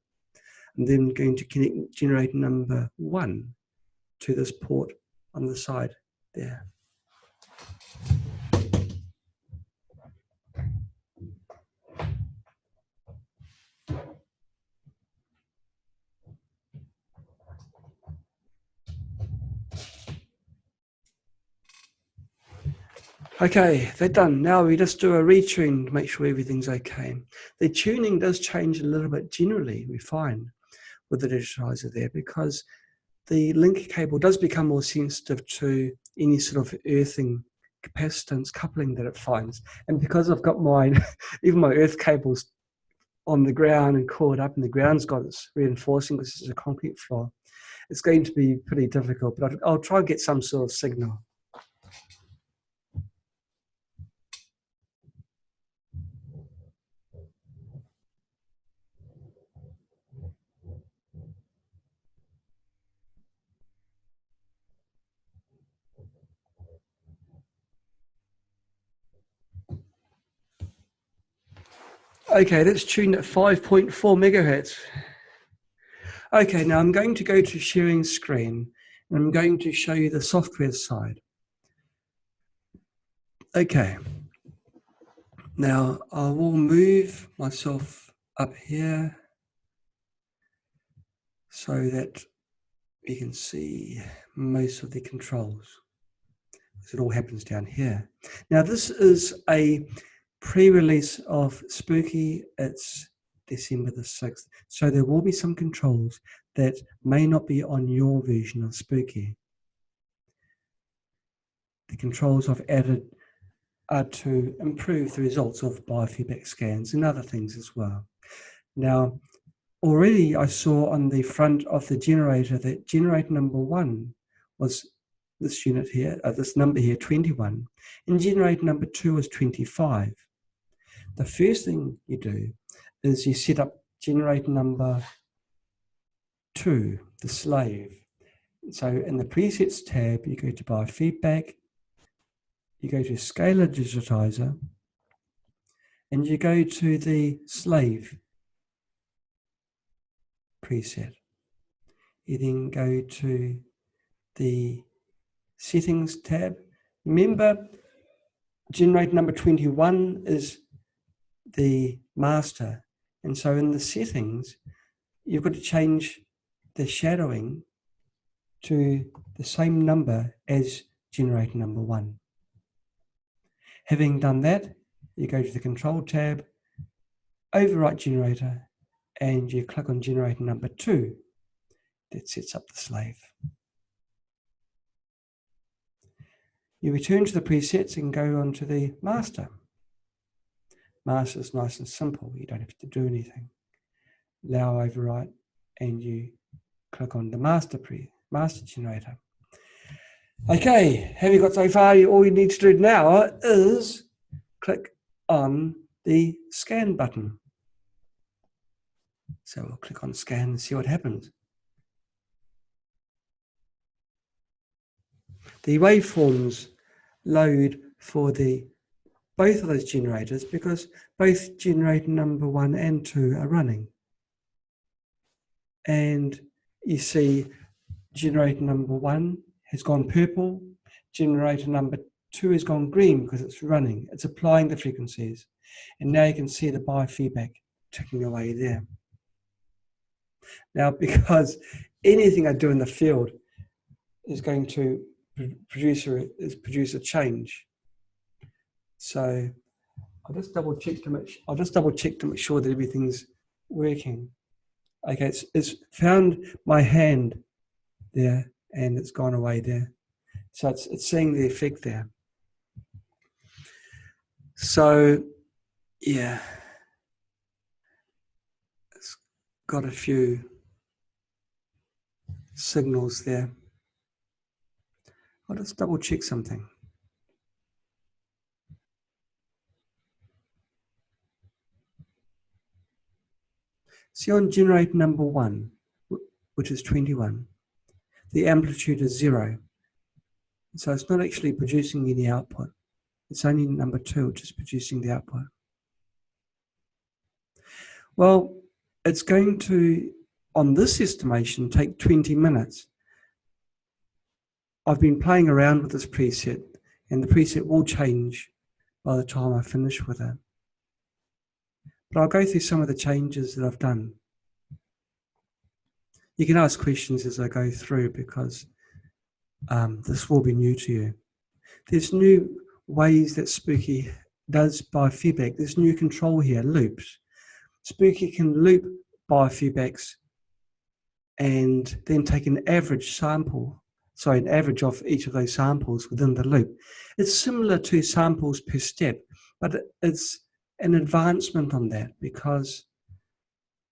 I'm then going to connect generator number 1 to this port on the side there. Okay, they're done. Now we just do a retune to make sure everything's okay. The tuning does change a little bit generally, we find, with the digitizer there, because the link cable does become more sensitive to any sort of earthing, capacitance, coupling that it finds. And because I've got my, even my earth cables on the ground and caught up, and the ground's got its reinforcing because it's a concrete floor, it's going to be pretty difficult, but I'll try and get some sort of signal. Okay, that's tuned at 5.4 megahertz. Okay, now I'm going to go to sharing screen, and I'm going to show you the software side. Okay, now I will move myself up here so that you can see most of the controls. It all happens down here. Now this is a pre-release of Spooky. It's December the 6th. So there will be some controls that may not be on your version of Spooky. The controls I've added are to improve the results of biofeedback scans and other things as well. Now, already I saw on the front of the generator that generator number 1 was this unit here, this number here, 21, and generator number 2 is 25. The first thing you do is you set up generator number 2, the slave. So in the presets tab, you go to Biofeedback, you go to Scalar Digitizer, and you go to the slave preset. You then go to the settings tab. Remember, generator number 21 is the master. And so in the settings, you've got to change the shadowing to the same number as generator number 1. Having done that, you go to the control tab, overwrite generator, and you click on generator number 2. That sets up the slave. You return to the presets and go on to the master. Master is nice and simple. You don't have to do anything. Allow overwrite, and you click on the master generator. Okay, have you got so far? All you need to do now is click on the scan button. So we'll click on scan and see what happens. The waveforms load for both of those generators because both generator number 1 and 2 are running. And you see generator number 1 has gone purple, generator number 2 has gone green because it's running, it's applying the frequencies. And now you can see the biofeedback ticking away there. Now, because anything I do in the field is going to produce a change. So I'll just double check to make sure that everything's working. Okay, it's found my hand there and it's gone away there. So it's seeing the effect there. So yeah, it's got a few signals there. I'll just double check something. See on generator number 1, which is 21, the amplitude is 0. So it's not actually producing any output. It's only number 2 which is producing the output. Well, it's going to, on this estimation, take 20 minutes. I've been playing around with this preset, and the preset will change by the time I finish with it. But I'll go through some of the changes that I've done. You can ask questions as I go through because this will be new to you. There's new ways that Spooky does biofeedback. There's new control here, loops. Spooky can loop biofeedbacks and then take an average sample, an average of each of those samples within the loop. It's similar to samples per step, but it's an advancement on that because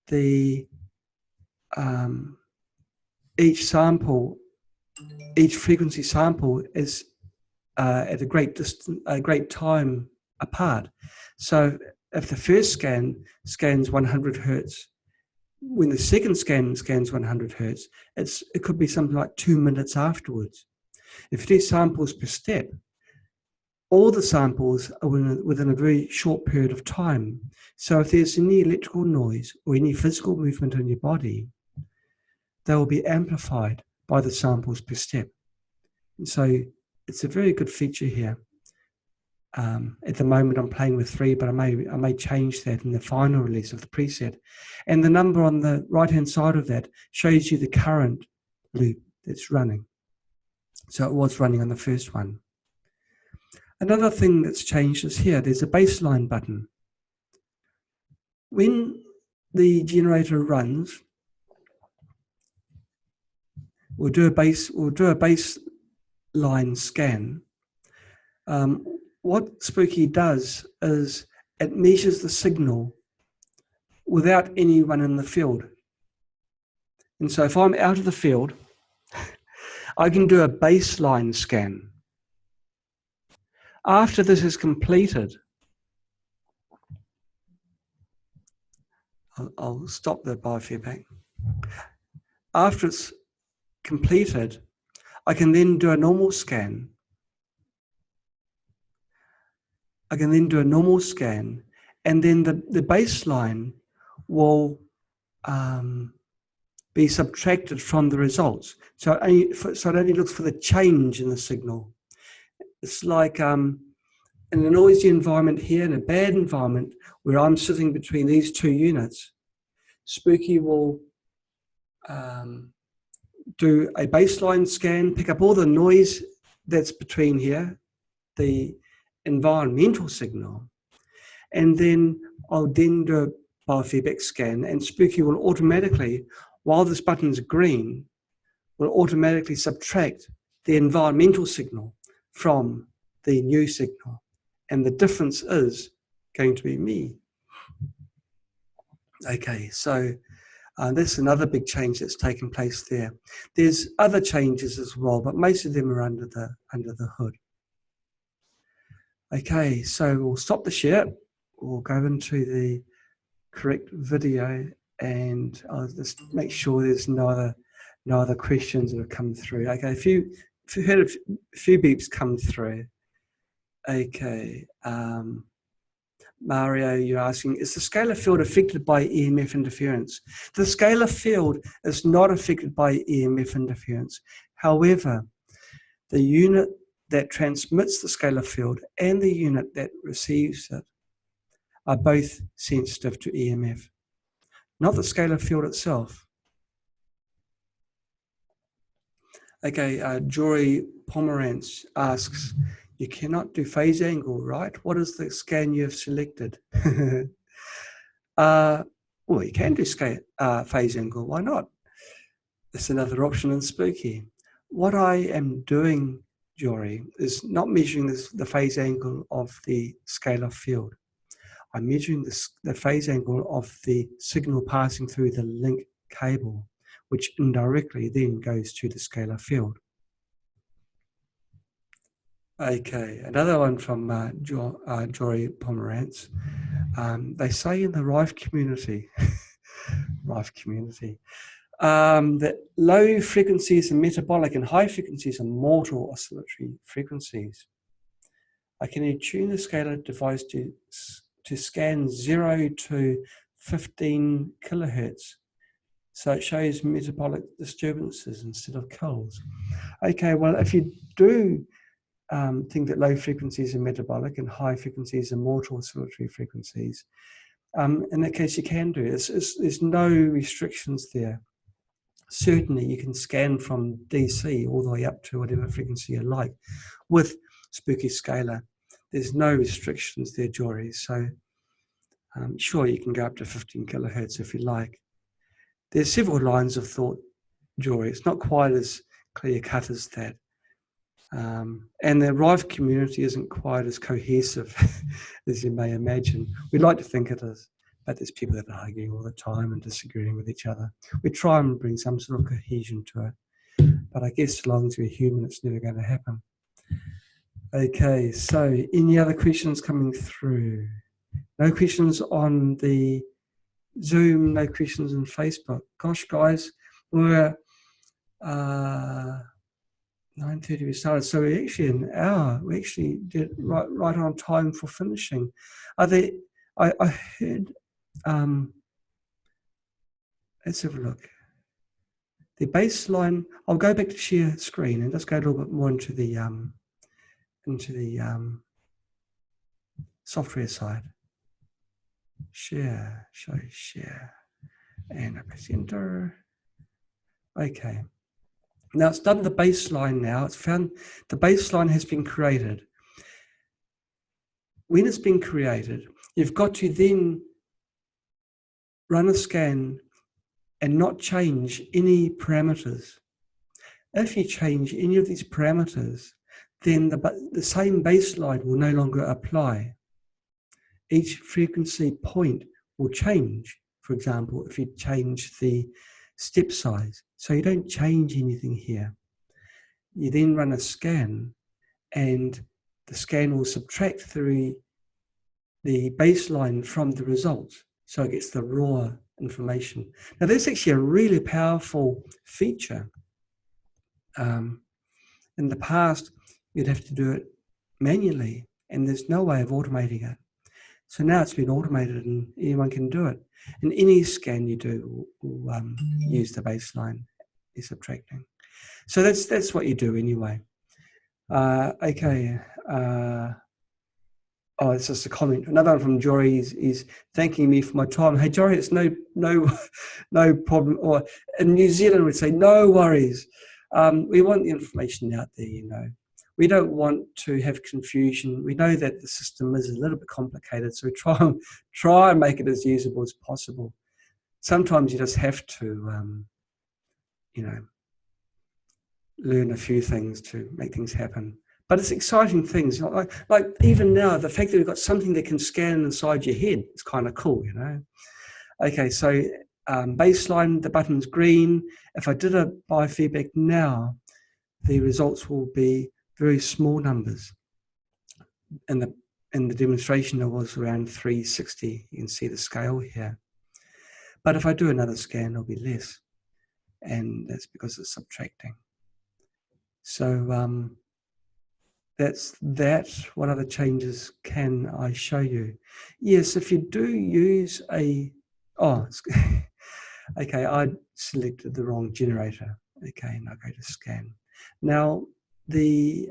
the each frequency sample is at a great distance, a great time apart. So if the first scan scans 100 hertz, when the second scan scans 100 hertz, it could be something like 2 minutes afterwards. If it is samples per step, all the samples are within a very short period of time. So if there's any electrical noise or any physical movement in your body, they will be amplified by the samples per step. And so it's a very good feature here. At the moment I'm playing with 3, but I may change that in the final release of the preset. And the number on the right hand side of that shows you the current loop that's running. So it was running on the first one. Another thing that's changed is here, there's a baseline button. When the generator runs, we'll do a baseline scan. What Spooky does is it measures the signal without anyone in the field. And so if I'm out of the field, I can do a baseline scan. After this is completed, I'll stop the biofeedback. After it's completed, I can then do a normal scan. And then the baseline will be subtracted from the results. So it only looks for the change in the signal. It's like in a noisy environment here, in a bad environment, where I'm sitting between these 2 units, Spooky will do a baseline scan, pick up all the noise that's between here, the environmental signal, and then I'll then do a biofeedback scan, and Spooky will automatically, while this button's green, will automatically subtract the environmental signal from the new signal, and the difference is going to be me. Okay, so that's another big change that's taken place there. There's other changes as well, but most of them are under the hood. Okay, so we'll stop the share. We'll go into the correct video, and I'll just make sure there's no other questions that have come through. Okay, if you heard a few beeps come through. Okay, Mario, you're asking, is the scalar field affected by EMF interference? The scalar field is not affected by EMF interference. However, the unit that transmits the scalar field and the unit that receives it are both sensitive to EMF, not the scalar field itself. Okay, Jory Pomerantz asks, you cannot do phase angle, right? What is the scan you have selected? Well, you can do phase angle, why not? It's another option in Spooky. What I am doing, Jory, is not measuring the phase angle of the scalar field. I'm measuring the phase angle of the signal passing through the link cable, which indirectly then goes to the scalar field. Okay, another one from Jory Pomerantz. They say in the Rife community Rife community. That low frequencies are metabolic and high frequencies are mortal oscillatory frequencies. Can you tune the scalar device to scan 0 to 15 kilohertz? So it shows metabolic disturbances instead of kills. Okay, well, if you do think that low frequencies are metabolic and high frequencies are mortal oscillatory frequencies, in that case you can do it. There's no restrictions there. Certainly you can scan from DC all the way up to whatever frequency you like. With Spooky Scalar, there's no restrictions there, Jory. So sure, you can go up to 15 kilohertz if you like. There's several lines of thought, Jory. It's not quite as clear cut as that. And the Rife community isn't quite as cohesive as you may imagine. We'd like to think it is, but there's people that are arguing all the time and disagreeing with each other. We try and bring some sort of cohesion to it, but I guess as long as we're human, it's never going to happen. Okay, so any other questions coming through? No questions on the Zoom, no questions on Facebook. Gosh, guys, we're 9:30 we started, so we're actually an hour. We actually did right on time for finishing. Are there? I heard. Let's have a look. The baseline. I'll go back to share screen and just go a little bit more into the software side. Share, show share, and I press enter. Okay. Now it's done the baseline now. It's found the baseline has been created. When it's been created, you've got to then run a scan and not change any parameters. If you change any of these parameters, then the same baseline will no longer apply. Each frequency point will change. For example, if you change the step size, so you don't change anything here. You then run a scan, and the scan will subtract through the baseline from the results, so it gets the raw information. Now, that's actually a really powerful feature. In the past, you'd have to do it manually, and there's no way of automating it. So now it's been automated, and anyone can do it. And any scan you do will use the baseline you're subtracting. So that's what you do anyway. Okay. Oh, it's just a comment. Another one from Jory is thanking me for my time. Hey, Jory, it's no problem. Or in New Zealand, we'd say no worries. We want the information out there, you know. We don't want to have confusion. We know that the system is a little bit complicated, so we try and make it as usable as possible. Sometimes you just have to, you know, learn a few things to make things happen. But it's exciting things. Like even now, the fact that we've got something that can scan inside your head is kind of cool, you know. Okay, so baseline, the button's green. If I did a biofeedback now, the results will be very small numbers. In the demonstration, it was around 360. You can see the scale here. But if I do another scan, it'll be less. And that's because it's subtracting. So that's that. What other changes can I show you? Yes, if you do use okay, I selected the wrong generator. Okay, now go to scan. Now if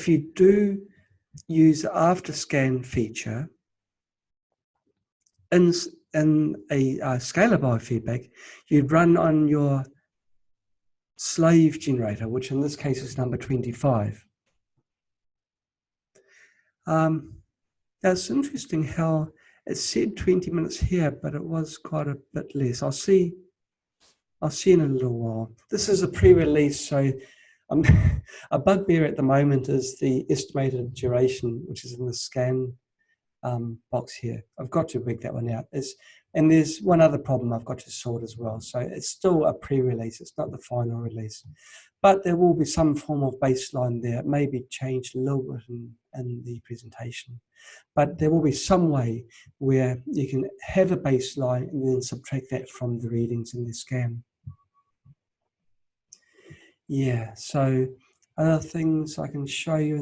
you do use the after scan feature in a scalar biofeedback, you'd run on your slave generator, which in this case is number 25. That's interesting how it said 20 minutes here, but it was quite a bit less. I'll see in a little while. This is a pre-release, so a bugbear at the moment is the estimated duration, which is in the scan box here. I've got to work that one out. And there's one other problem I've got to sort as well. So it's still a pre-release. It's not the final release. but there will be some form of baseline there. It may be changed a little bit in the presentation, but there will be some way where you can have a baseline and then subtract that from the readings in the scan. Yeah, so other things I can show you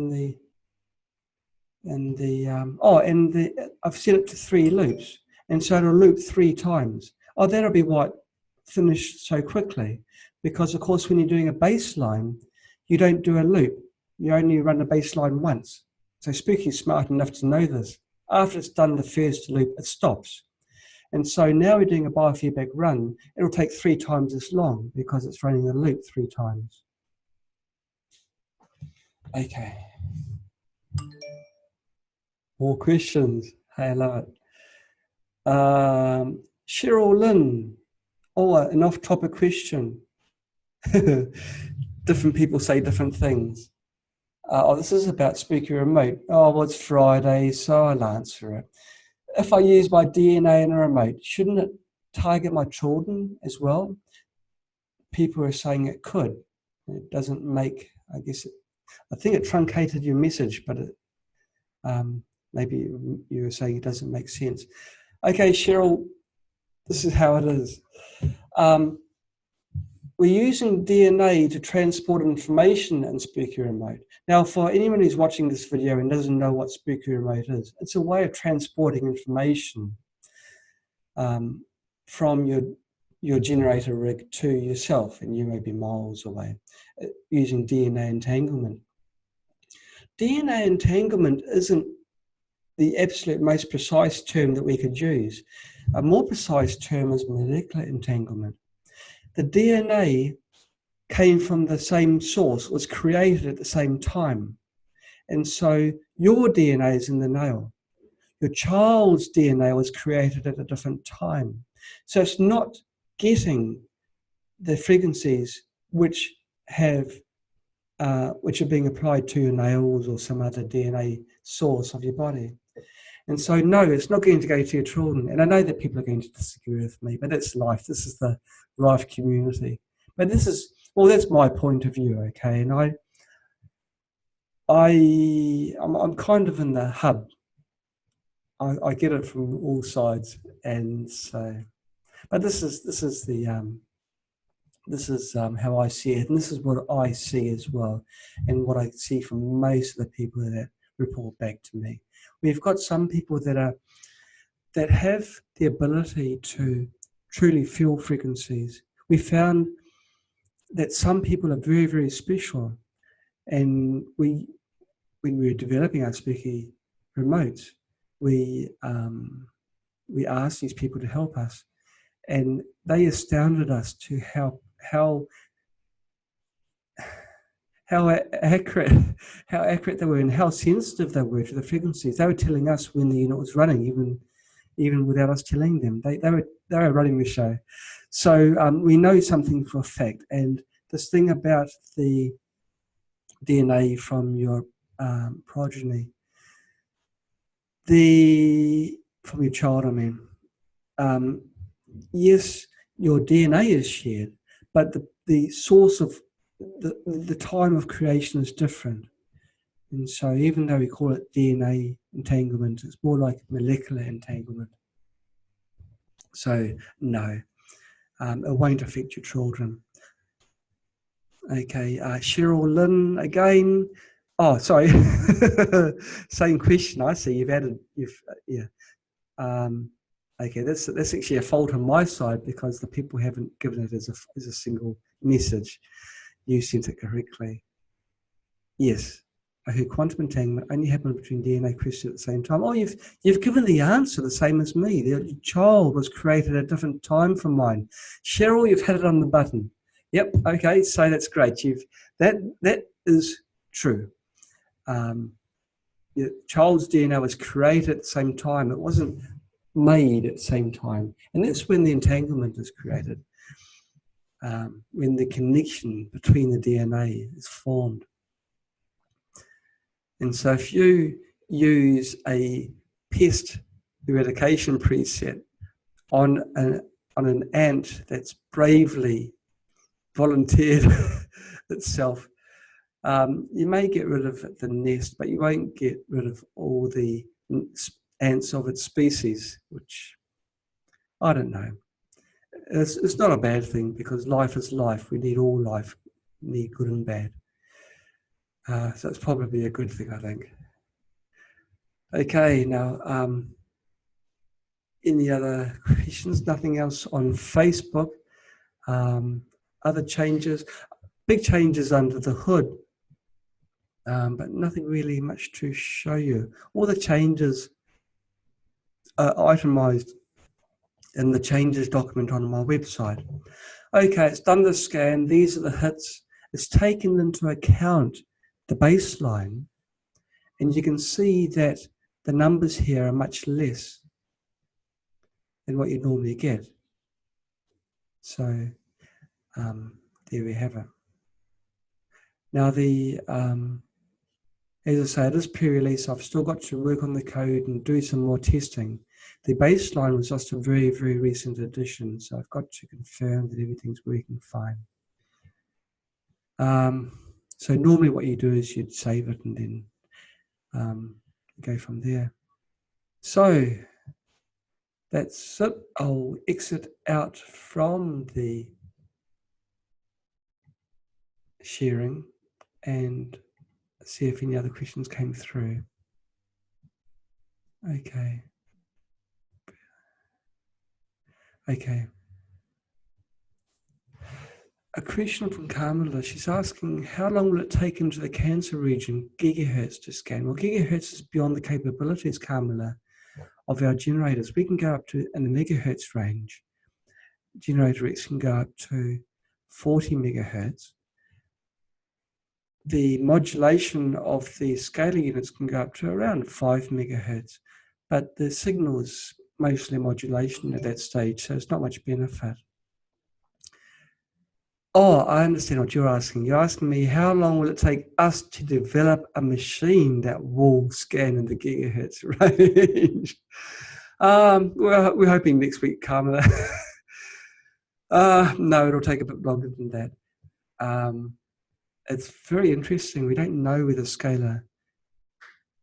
I've set it to 3 loops, and so it'll loop 3 times. Oh, that'll be what finished so quickly, because of course when you're doing a baseline, you don't do a loop. You only run a baseline once. So Spooky is smart enough to know this. After it's done the first loop, it stops. And so now we're doing a biofeedback run. It'll take 3 times as long because it's running the loop 3 times. Okay. More questions. Hey, I love it. Cheryl Lynn. Oh, an off-topic question. Different people say different things. This is about Spooky Remote. Oh, well, it's Friday, so I'll answer it. If I use my DNA in a remote, shouldn't it target my children as well? People are saying it could. It doesn't make, I think it truncated your message, but it, maybe you were saying it doesn't make sense. Okay, Cheryl, this is how it is. We're using DNA to transport information in Spooky Remote. Now, for anyone who's watching this video and doesn't know what Spooky Remote is, it's a way of transporting information from your generator rig to yourself, and you may be miles away, using DNA entanglement. DNA entanglement isn't the absolute most precise term that we could use. A more precise term is molecular entanglement. The DNA came from the same source, was created at the same time. And so your DNA is in the nail. Your child's DNA was created at a different time. So it's not getting the frequencies which are being applied to your nails or some other DNA source of your body. And so, no, it's not going to go to your children. And I know that people are going to disagree with me, but it's life. This is the Rife community. But this is, well, that's my point of view, okay? And I'm kind of in the hub. I get it from all sides, and so, but this is how I see it, and this is what I see as well, and what I see from most of the people that report back to me. We've got some people that have the ability to truly feel frequencies. We found that some people are very, very special, and when we were developing our Spooky remotes, we asked these people to help us, and they astounded us to how accurate they were and how sensitive they were to the frequencies. They were telling us when the unit was running, even without us telling them. They were running the show. So we know something for a fact. And this thing about the DNA from your progeny, from your child, I mean, yes, your DNA is shared, but the source of the time of creation is different. And so even though we call it DNA entanglement, it's more like molecular entanglement. So no, it won't affect your children. Okay, Cheryl Lynn again. Oh, sorry. Same question. I see you've added. Okay, that's actually a fault on my side because the people haven't given it as a single message. You sent it correctly. Yes, I heard quantum entanglement only happened between DNA crystals at the same time. Oh, you've given the answer the same as me. The child was created at a different time from mine. Cheryl, you've had it on the button. Yep. Okay, so that's great. That is true. Your child's DNA was created at the same time. It wasn't made at the same time, and that's when the entanglement is created. When the connection between the DNA is formed. And so if you use a pest eradication preset on an ant that's bravely volunteered itself. You may get rid of the nest, but you won't get rid of all the ants of its species, which I don't know. It's not a bad thing, because life is life. We need all life. We need good and bad. So it's probably a good thing, I think. Okay, now, any other questions? Nothing else on Facebook? Other changes? Big changes under the hood, but nothing really much to show you. All the changes are itemized in the changes document on my website. Okay, it's done the scan. These are the hits. It's taken into account the baseline, and you can see that the numbers here are much less than what you normally get. So there we have it. Now, as I say, it is pre-release. I've still got to work on the code and do some more testing. The baseline was just a very, very recent addition, so I've got to confirm that everything's working fine. So normally what you do is you'd save it and then go from there. So that's it. I'll exit out from the sharing and see if any other questions came through. Okay. A question from Carmela. She's asking, how long will it take into the cancer region gigahertz to scan? Well, gigahertz is beyond the capabilities, Carmela, of our generators. We can go up to, in the megahertz range, generator X can go up to 40 megahertz. The modulation of the scalar units can go up to around 5 megahertz, but the signal is mostly modulation at that stage, so it's not much benefit. Oh, I understand what you're asking. You're asking me, how long will it take us to develop a machine that will scan in the gigahertz range? We're hoping next week, Carmela. No, it'll take a bit longer than that. It's very interesting. We don't know whether scalar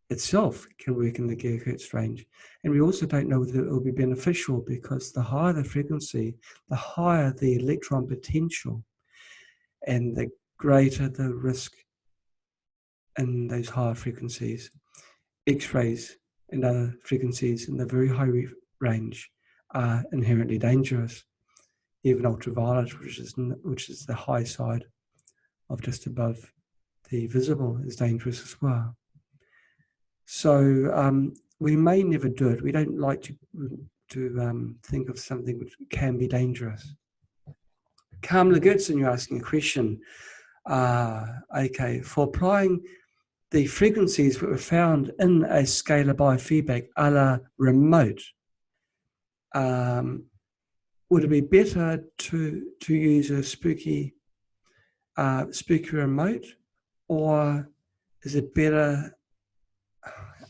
itself can work in the gigahertz range. And we also don't know whether it will be beneficial, because the higher the frequency, the higher the electron potential, and the greater the risk in those higher frequencies. X-rays and other frequencies in the very high range are inherently dangerous. Even ultraviolet, which is the high side of just above the visible, is dangerous as well. So we may never do it. We don't like to think of something which can be dangerous. Kamala Gertzen, you're asking a question. Okay, for applying the frequencies that were found in a scalar biofeedback a la remote, would it be better to use a spooky remote, or is it better?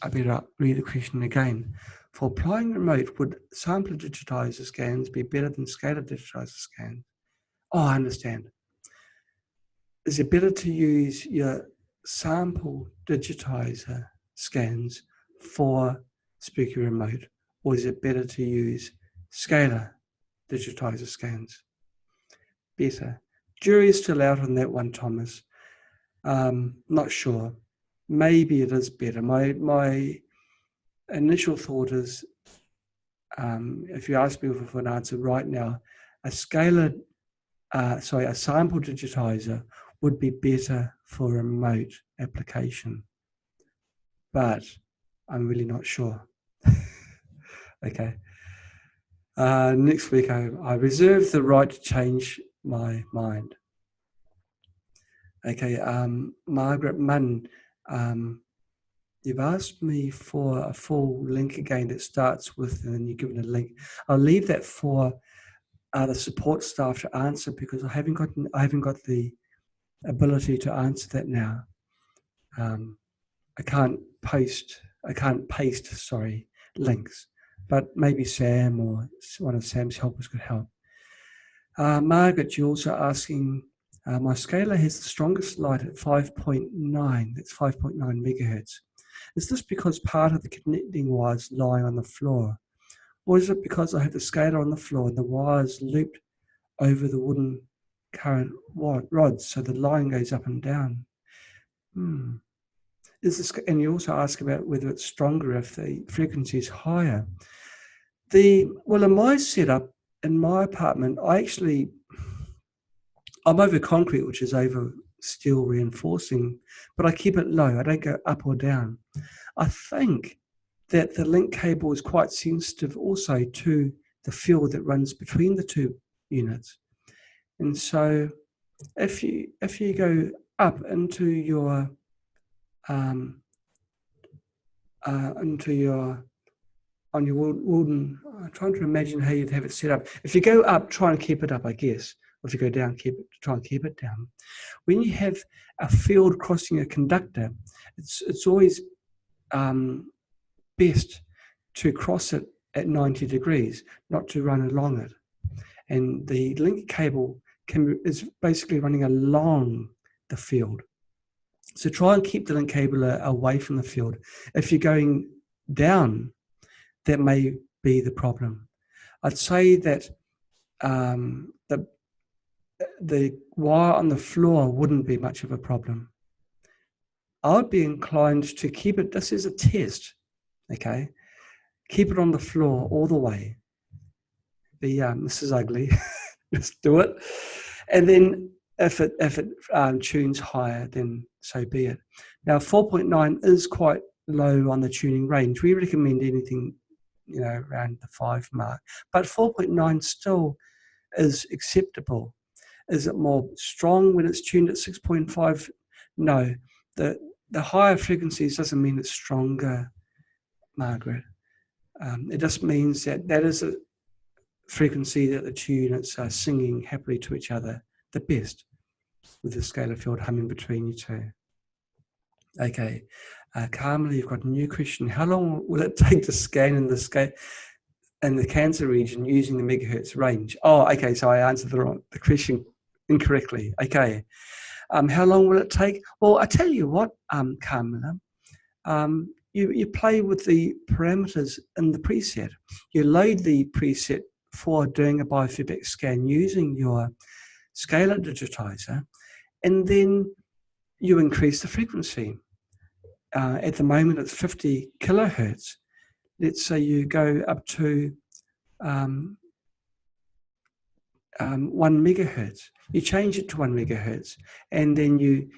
I better read the question again. For applying remote, would sample digitizer scans be better than scalar digitizer scans? Oh, I understand. Is it better to use your sample digitizer scans for Spooky Remote, or is it better to use scalar digitizer scans? Better. Jury is still out on that one, Thomas. Not sure. Maybe it is better. My initial thought is, if you ask me for an answer right now, a sample digitizer would be better for remote application, but I'm really not sure. Okay. Next week, I reserve the right to change my mind. Okay, Margaret Munn, you've asked me for a full link again that starts with, and then you're given a link. I'll leave that for the support staff to answer, because I haven't got the ability to answer that now. I can't paste links, but maybe Sam or one of Sam's helpers could help. Margaret, you're also asking My scalar has the strongest light at 5.9. That's 5.9 megahertz. Is this because part of the connecting wires lying on the floor? Or is it because I have the scalar on the floor and the wires looped over the wooden current rods, so the line goes up and down? And you also ask about whether it's stronger if the frequency is higher. Well, in my setup, in my apartment, I'm over concrete, which is over steel reinforcing, but I keep it low. I don't go up or down. I think that the link cable is quite sensitive also to the field that runs between the two units. And so if you go up into your on your wooden, I'm trying to imagine how you'd have it set up. If you go up, try and keep it up, I guess. Or if you go down, try and keep it down. When you have a field crossing a conductor, it's always best to cross it at 90 degrees, not to run along it. And the link cable is basically running along the field. So try and keep the link cable away from the field. If you're going down, that may be the problem. I'd say that the wire on the floor wouldn't be much of a problem. I would be inclined to keep it, this is a test, okay? Keep it on the floor all the way. This is ugly, just do it. And then if it tunes higher, then so be it. Now 4.9 is quite low on the tuning range. We recommend anything, around the 5 mark, but 4.9 still is acceptable. Is it more strong when it's tuned at 6.5? No, the higher frequencies doesn't mean it's stronger, Margaret. It just means that is a frequency that the two units are singing happily to each other the best, with the scalar field humming between you two. Okay, Carmela, you've got a new question. How long will it take to scan in the cancer region using the megahertz range? Oh, okay, so I answered the question incorrectly. Okay, how long will it take? Well, I tell you what, Carmela, you play with the parameters in the preset. You load the preset for doing a biofeedback scan using your scalar digitizer, and then you increase the frequency. At the moment, it's 50 kilohertz. Let's say you go up to 1 megahertz. You change it to 1 megahertz, and then you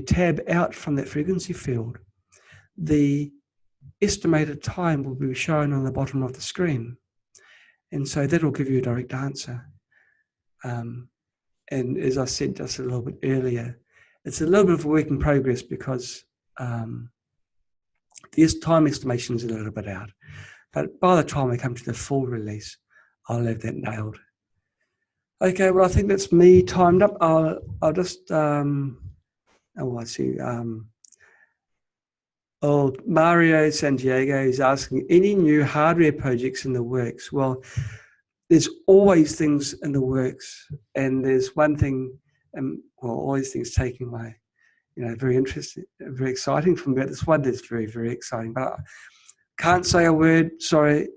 tab out from that frequency field. The estimated time will be shown on the bottom of the screen, and so that will give you a direct answer. And as I said just a little bit earlier, it's a little bit of a work in progress because the time estimation is a little bit out. But by the time we come to the full release, I'll have that nailed. Okay, well, I think that's me timed up. I'll just, I see. Mario Santiago is asking, any new hardware projects in the works? Well, there's always things in the works, and there's one thing, always things taking my, very interesting, very exciting for me. But this one is very, very exciting. But I can't say a word. Sorry.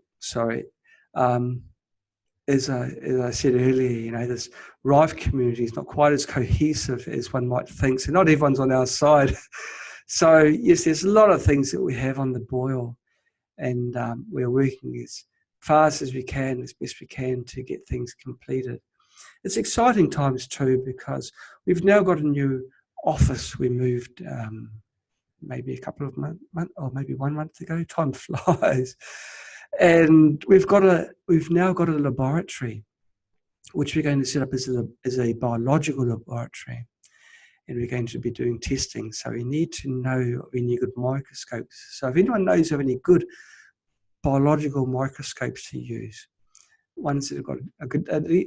As I said earlier, this Rife community is not quite as cohesive as one might think. So not everyone's on our side. So yes, there's a lot of things that we have on the boil, and we're working as fast as we can, as best we can, to get things completed. It's exciting times too, because we've now got a new office. We moved maybe a couple of months, or maybe 1 month ago. Time flies. And we've now got a laboratory, which we're going to set up as a biological laboratory, and we're going to be doing testing. So we need to know of any good microscopes. So if anyone knows of any good biological microscopes to use, ones that have got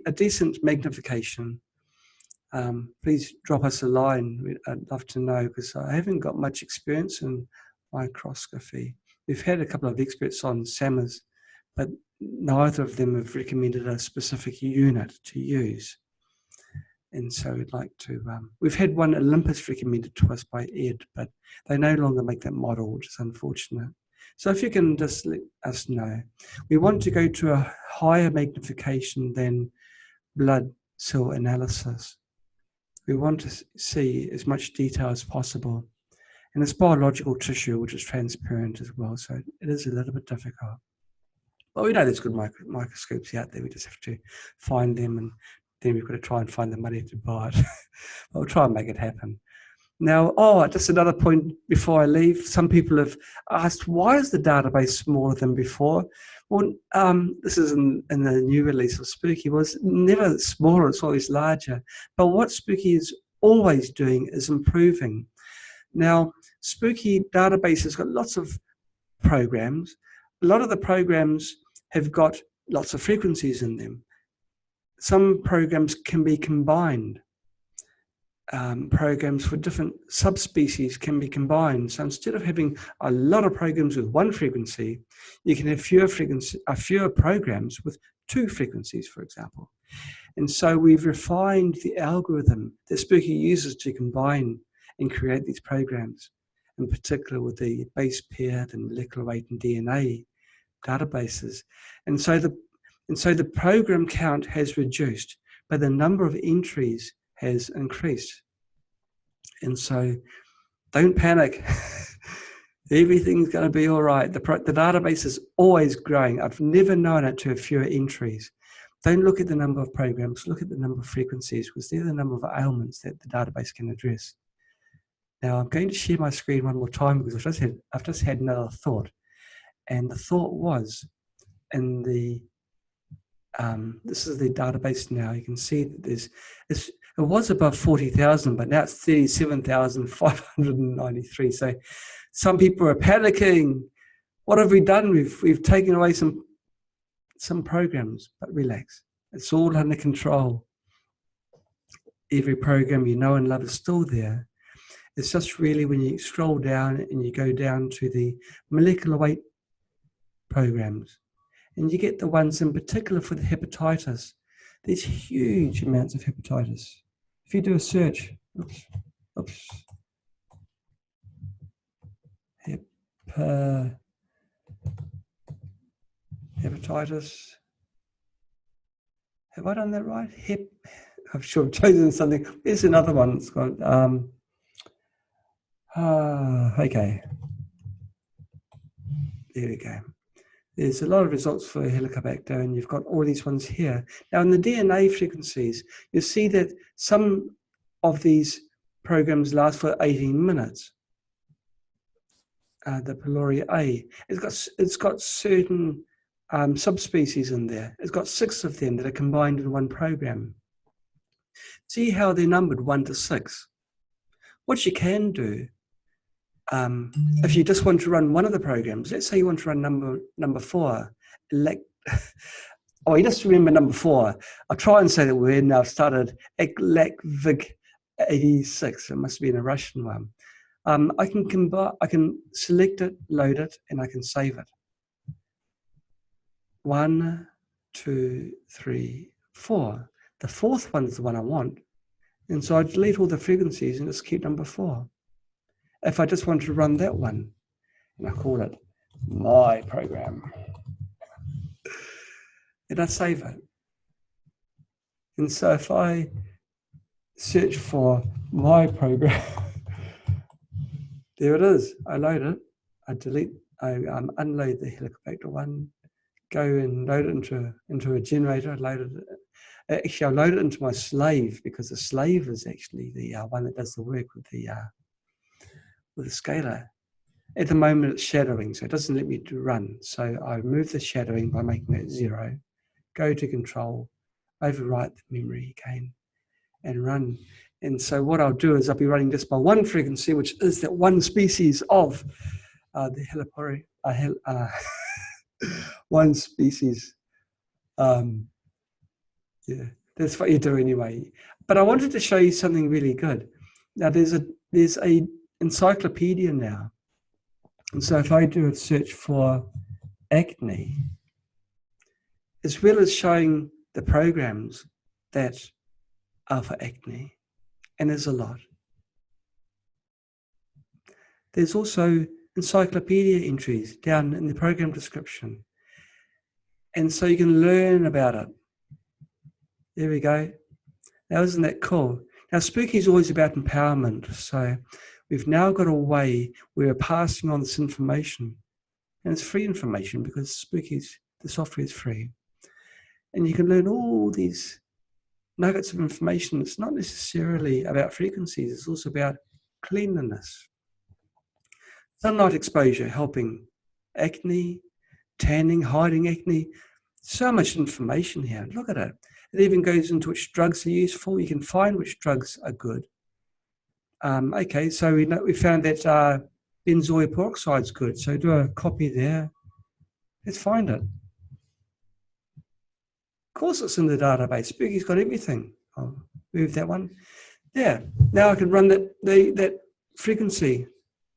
a decent magnification, please drop us a line. I'd love to know, because I haven't got much experience in microscopy. We've had a couple of experts on SAMRs, but neither of them have recommended a specific unit to use. And so we'd like to, we've had one Olympus recommended to us by Ed, but they no longer make that model, which is unfortunate. So if you can just let us know. We want to go to a higher magnification than blood cell analysis. We want to see as much detail as possible. And it's biological tissue, which is transparent as well, so it is a little bit difficult. Well, we know there's good microscopes out there. We just have to find them, and then we've got to try and find the money to buy it. We'll try and make it happen. Now, just another point before I leave. Some people have asked, why is the database smaller than before? Well, this is in the new release of Spooky. Well, it's never smaller, it's always larger. But what Spooky is always doing is improving. Now, Spooky database has got lots of programs. A lot of the programs have got lots of frequencies in them. Some programs can be combined. Programs for different subspecies can be combined. So instead of having a lot of programs with one frequency, you can have fewer programs with two frequencies, for example. And so we've refined the algorithm that Spooky uses to combine and create these programs, in particular with the base paired and molecular weight and DNA databases. And so the program count has reduced, but the number of entries has increased. And so don't panic. Everything's going to be all right. The database is always growing. I've never known it to have fewer entries. Don't look at the number of programs, look at the number of frequencies, because they're the number of ailments that the database can address. Now I'm going to share my screen one more time because I've just had another thought. And the thought was, in the this is the database now. You can see that it was above 40,000, but now it's 37,593. So some people are panicking. What have we done? We've taken away some programs, but relax. It's all under control. Every program you know and love is still there. It's just really when you scroll down and you go down to the molecular weight programs, and you get the ones in particular for the hepatitis. There's huge amounts of hepatitis. If you do a search, hepatitis. Have I done that right? I'm sure I've chosen something. Here's another one. It's got, okay. There we go. There's a lot of results for Helicobacter, and you've got all these ones here. Now, in the DNA frequencies, you see that some of these programs last for 18 minutes. The pylori A, it's got certain subspecies in there. It's got 6 of them that are combined in one program. See how they're numbered 1 to 6. What you can do, if you just want to run one of the programs, let's say you want to run number 4, you just remember number 4. I'll try and say the word now. I've started Eklekvig 86. It must be in a Russian one. I can select it, load it, and I can save it. 1, 2, 3, 4. The 4th one is the one I want. And so I delete all the frequencies and just keep number 4. If I just want to run that one, and I call it my program, and I save it. And so if I search for my program, there it is. I load it, I unload the Helicobacter one, go and load it into a generator. I load it into my slave, because the slave is actually the one that does the work with the scalar. At the moment it's shadowing, so it doesn't let me run. So I remove the shadowing by making it 0, go to control, overwrite the memory again, and run. And so what I'll do is I'll be running just by one frequency, which is that one species of the helipori, one species. Yeah, that's what you do anyway. But I wanted to show you something really good. Now there's a encyclopedia now. And so if I do a search for acne, as well as showing the programs that are for acne, and there's a lot. There's also encyclopedia entries down in the program description, and so you can learn about it. There we go. Now, isn't that cool? Now, Spooky is always about empowerment, so we've now got a way where we're passing on this information, and it's free information because the software is free, and you can learn all these nuggets of information. It's not necessarily about frequencies, it's also about cleanliness. Sunlight exposure helping acne, tanning, hiding acne. So much information here. Look at it. It even goes into which drugs are useful. You can find which drugs are good. Okay, so we found that benzoyl peroxide is good. So do a copy there. Let's find it. Of course it's in the database. Spooky's got everything. I'll move that one. Yeah, now I can run that frequency,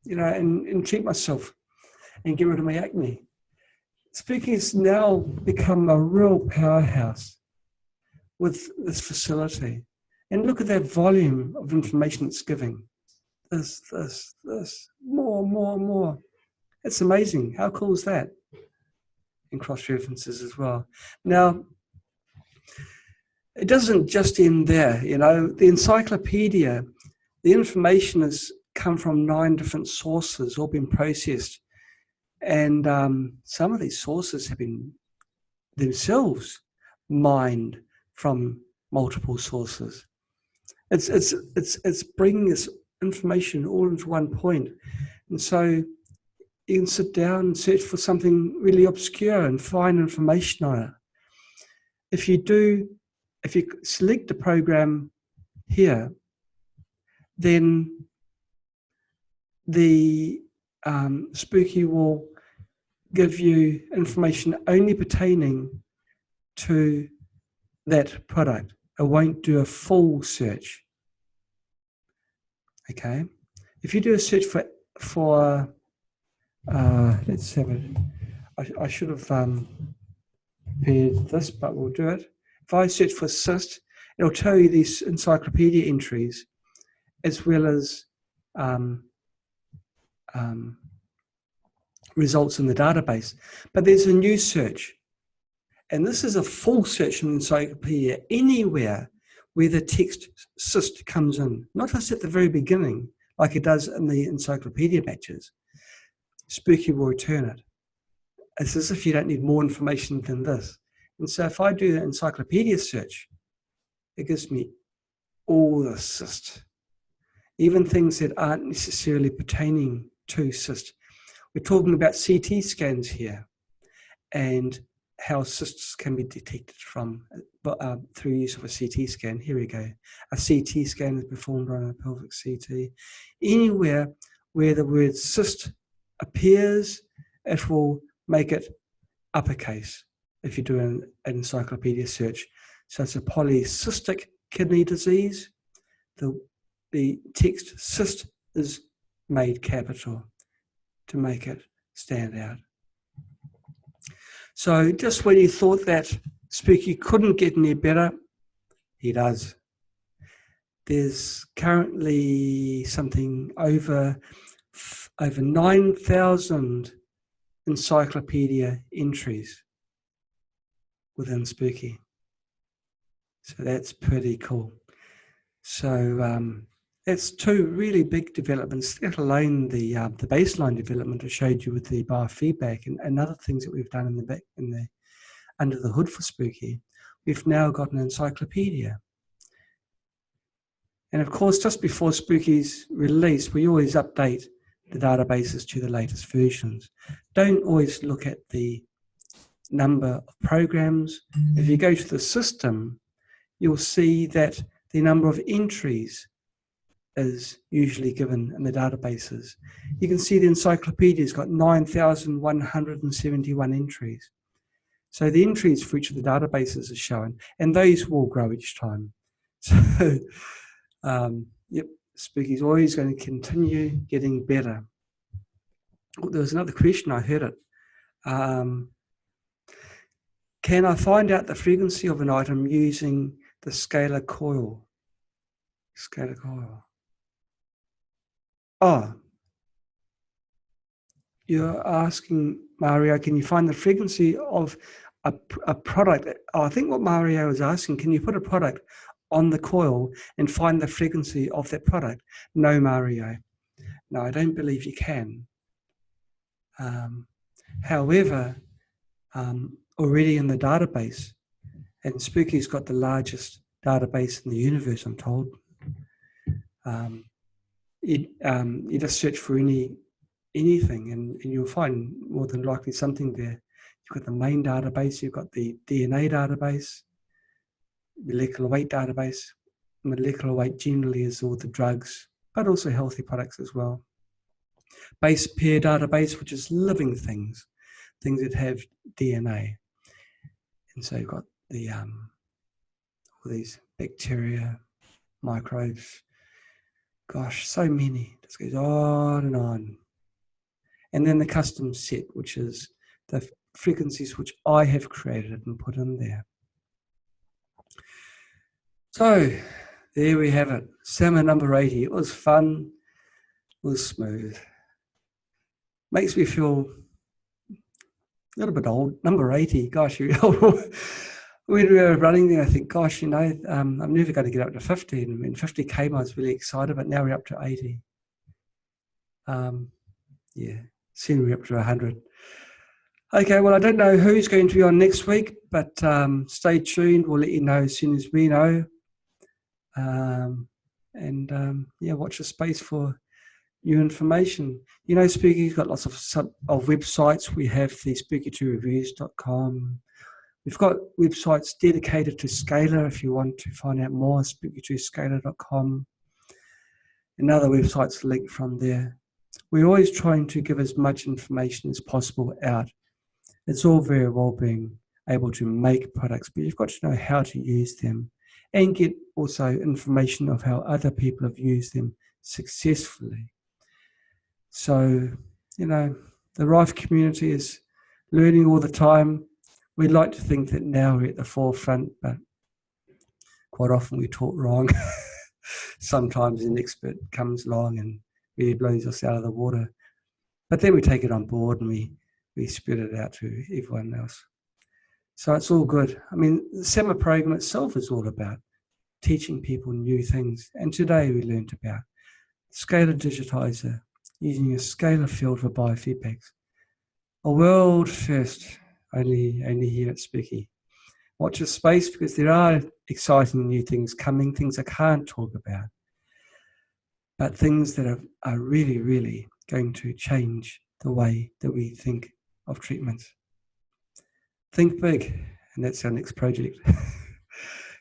and treat myself and get rid of my acne. Spooky's now become a real powerhouse with this facility. And look at that volume of information it's giving. This, more. It's amazing. How cool is that? And cross-references as well. Now, it doesn't just end there, The encyclopedia, the information has come from 9 different sources, all been processed. And some of these sources have been themselves mined from multiple sources. It's bringing this information all into one point. And so you can sit down and search for something really obscure and find information on it. If you select the program here, then the Spooky will give you information only pertaining to that product. It won't do a full search. Okay, if you do a search for let's have it. I should have prepared this, but we'll do it. If I search for cyst, it'll tell you these encyclopedia entries as well as results in the database. But there's a new search, and this is a full search in the encyclopedia anywhere where the text cyst comes in, not just at the very beginning like it does in the encyclopedia batches. Spooky will return it. It's as if you don't need more information than this. And so if I do the encyclopedia search, it gives me all the cyst, even things that aren't necessarily pertaining to cyst. We're talking about CT scans here and how cysts can be detected through use of a CT scan. Here we go. A CT scan is performed on a pelvic CT. Anywhere where the word cyst appears, it will make it uppercase if you do an encyclopedia search. So it's a polycystic kidney disease. The text cyst is made capital to make it stand out. So just when you thought that Spooky couldn't get any better, he does. There's currently something over 9,000 encyclopedia entries within Spooky. So that's pretty cool. So it's 2 really big developments, let alone the baseline development I showed you with the biofeedback and other things that we've done under the hood for Spooky. We've now got an encyclopedia. And of course, just before Spooky's release, we always update the databases to the latest versions. Don't always look at the number of programs. If you go to the system, you'll see that the number of entries is usually given in the databases. You can see the encyclopedia's got 9,171 entries. So the entries for each of the databases are shown, and those will grow each time. So, yep, Spooky's always going to continue getting better. Oh, there was another question, I heard it. Can I find out the frequency of an item using the scalar coil? Scalar coil. Oh, you're asking, Mario, can you find the frequency of a product? Oh, I think what Mario is asking, can you put a product on the coil and find the frequency of that product? No, Mario. No, I don't believe you can. However, already in the database, and Spooky's got the largest database in the universe, I'm told. You just search for anything and you'll find more than likely something there. You've got the main database, you've got the DNA database, molecular weight database. Molecular weight generally is all the drugs, but also healthy products as well. Base pair database, which is living things that have DNA. And so you've got the all these bacteria, microbes, gosh, so many. It just goes on and on. And then the custom set, which is the frequencies which I have created and put in there. So there we have it. Summer number 80. It was fun. It was smooth. Makes me feel a little bit old. Number 80. Gosh, when we were running there, I think, gosh, I'm never going to get up to 50. And when 50 came, I was really excited, but now we're up to 80. Yeah, soon we're up to 100. Okay, well, I don't know who's going to be on next week, but stay tuned. We'll let you know as soon as we know. Yeah, watch the space for new information. You know, Spooky's got lots of websites. We have the spooky2reviews.com. We've got websites dedicated to Scalar if you want to find out more, spooky2scalar.com. And other websites linked from there. We're always trying to give as much information as possible out. It's all very well being able to make products, but you've got to know how to use them and get also information of how other people have used them successfully. So, the Rife community is learning all the time. We'd like to think that now we're at the forefront, but quite often we talk wrong. Sometimes an expert comes along and really blows us out of the water. But then we take it on board and we spread it out to everyone else. So it's all good. I mean, the summer program itself is all about teaching people new things. And today we learned about Scalar Digitizer, using a scalar field for biofeedbacks. A world first, only here at Spooky. Watch your space because there are exciting new things coming, things I can't talk about, but things that are really, really going to change the way that we think of treatments. Think big, and that's our next project.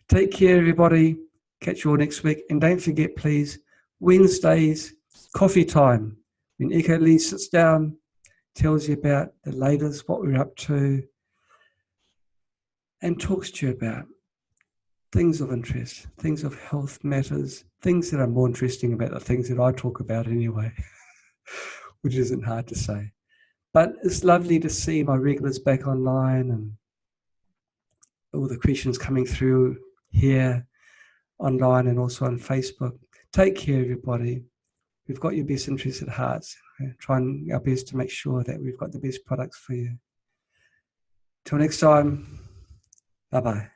Take care, everybody. Catch you all next week. And don't forget, please, Wednesdays, coffee time. When Echo Lee sits down, tells you about the latest, what we're up to, and talks to you about things of interest, things of health matters, things that are more interesting about the things that I talk about anyway, which isn't hard to say. But it's lovely to see my regulars back online and all the questions coming through here online and also on Facebook. Take care, everybody. We've got your best interests at heart. We're trying our best to make sure that we've got the best products for you. Till next time, bye-bye.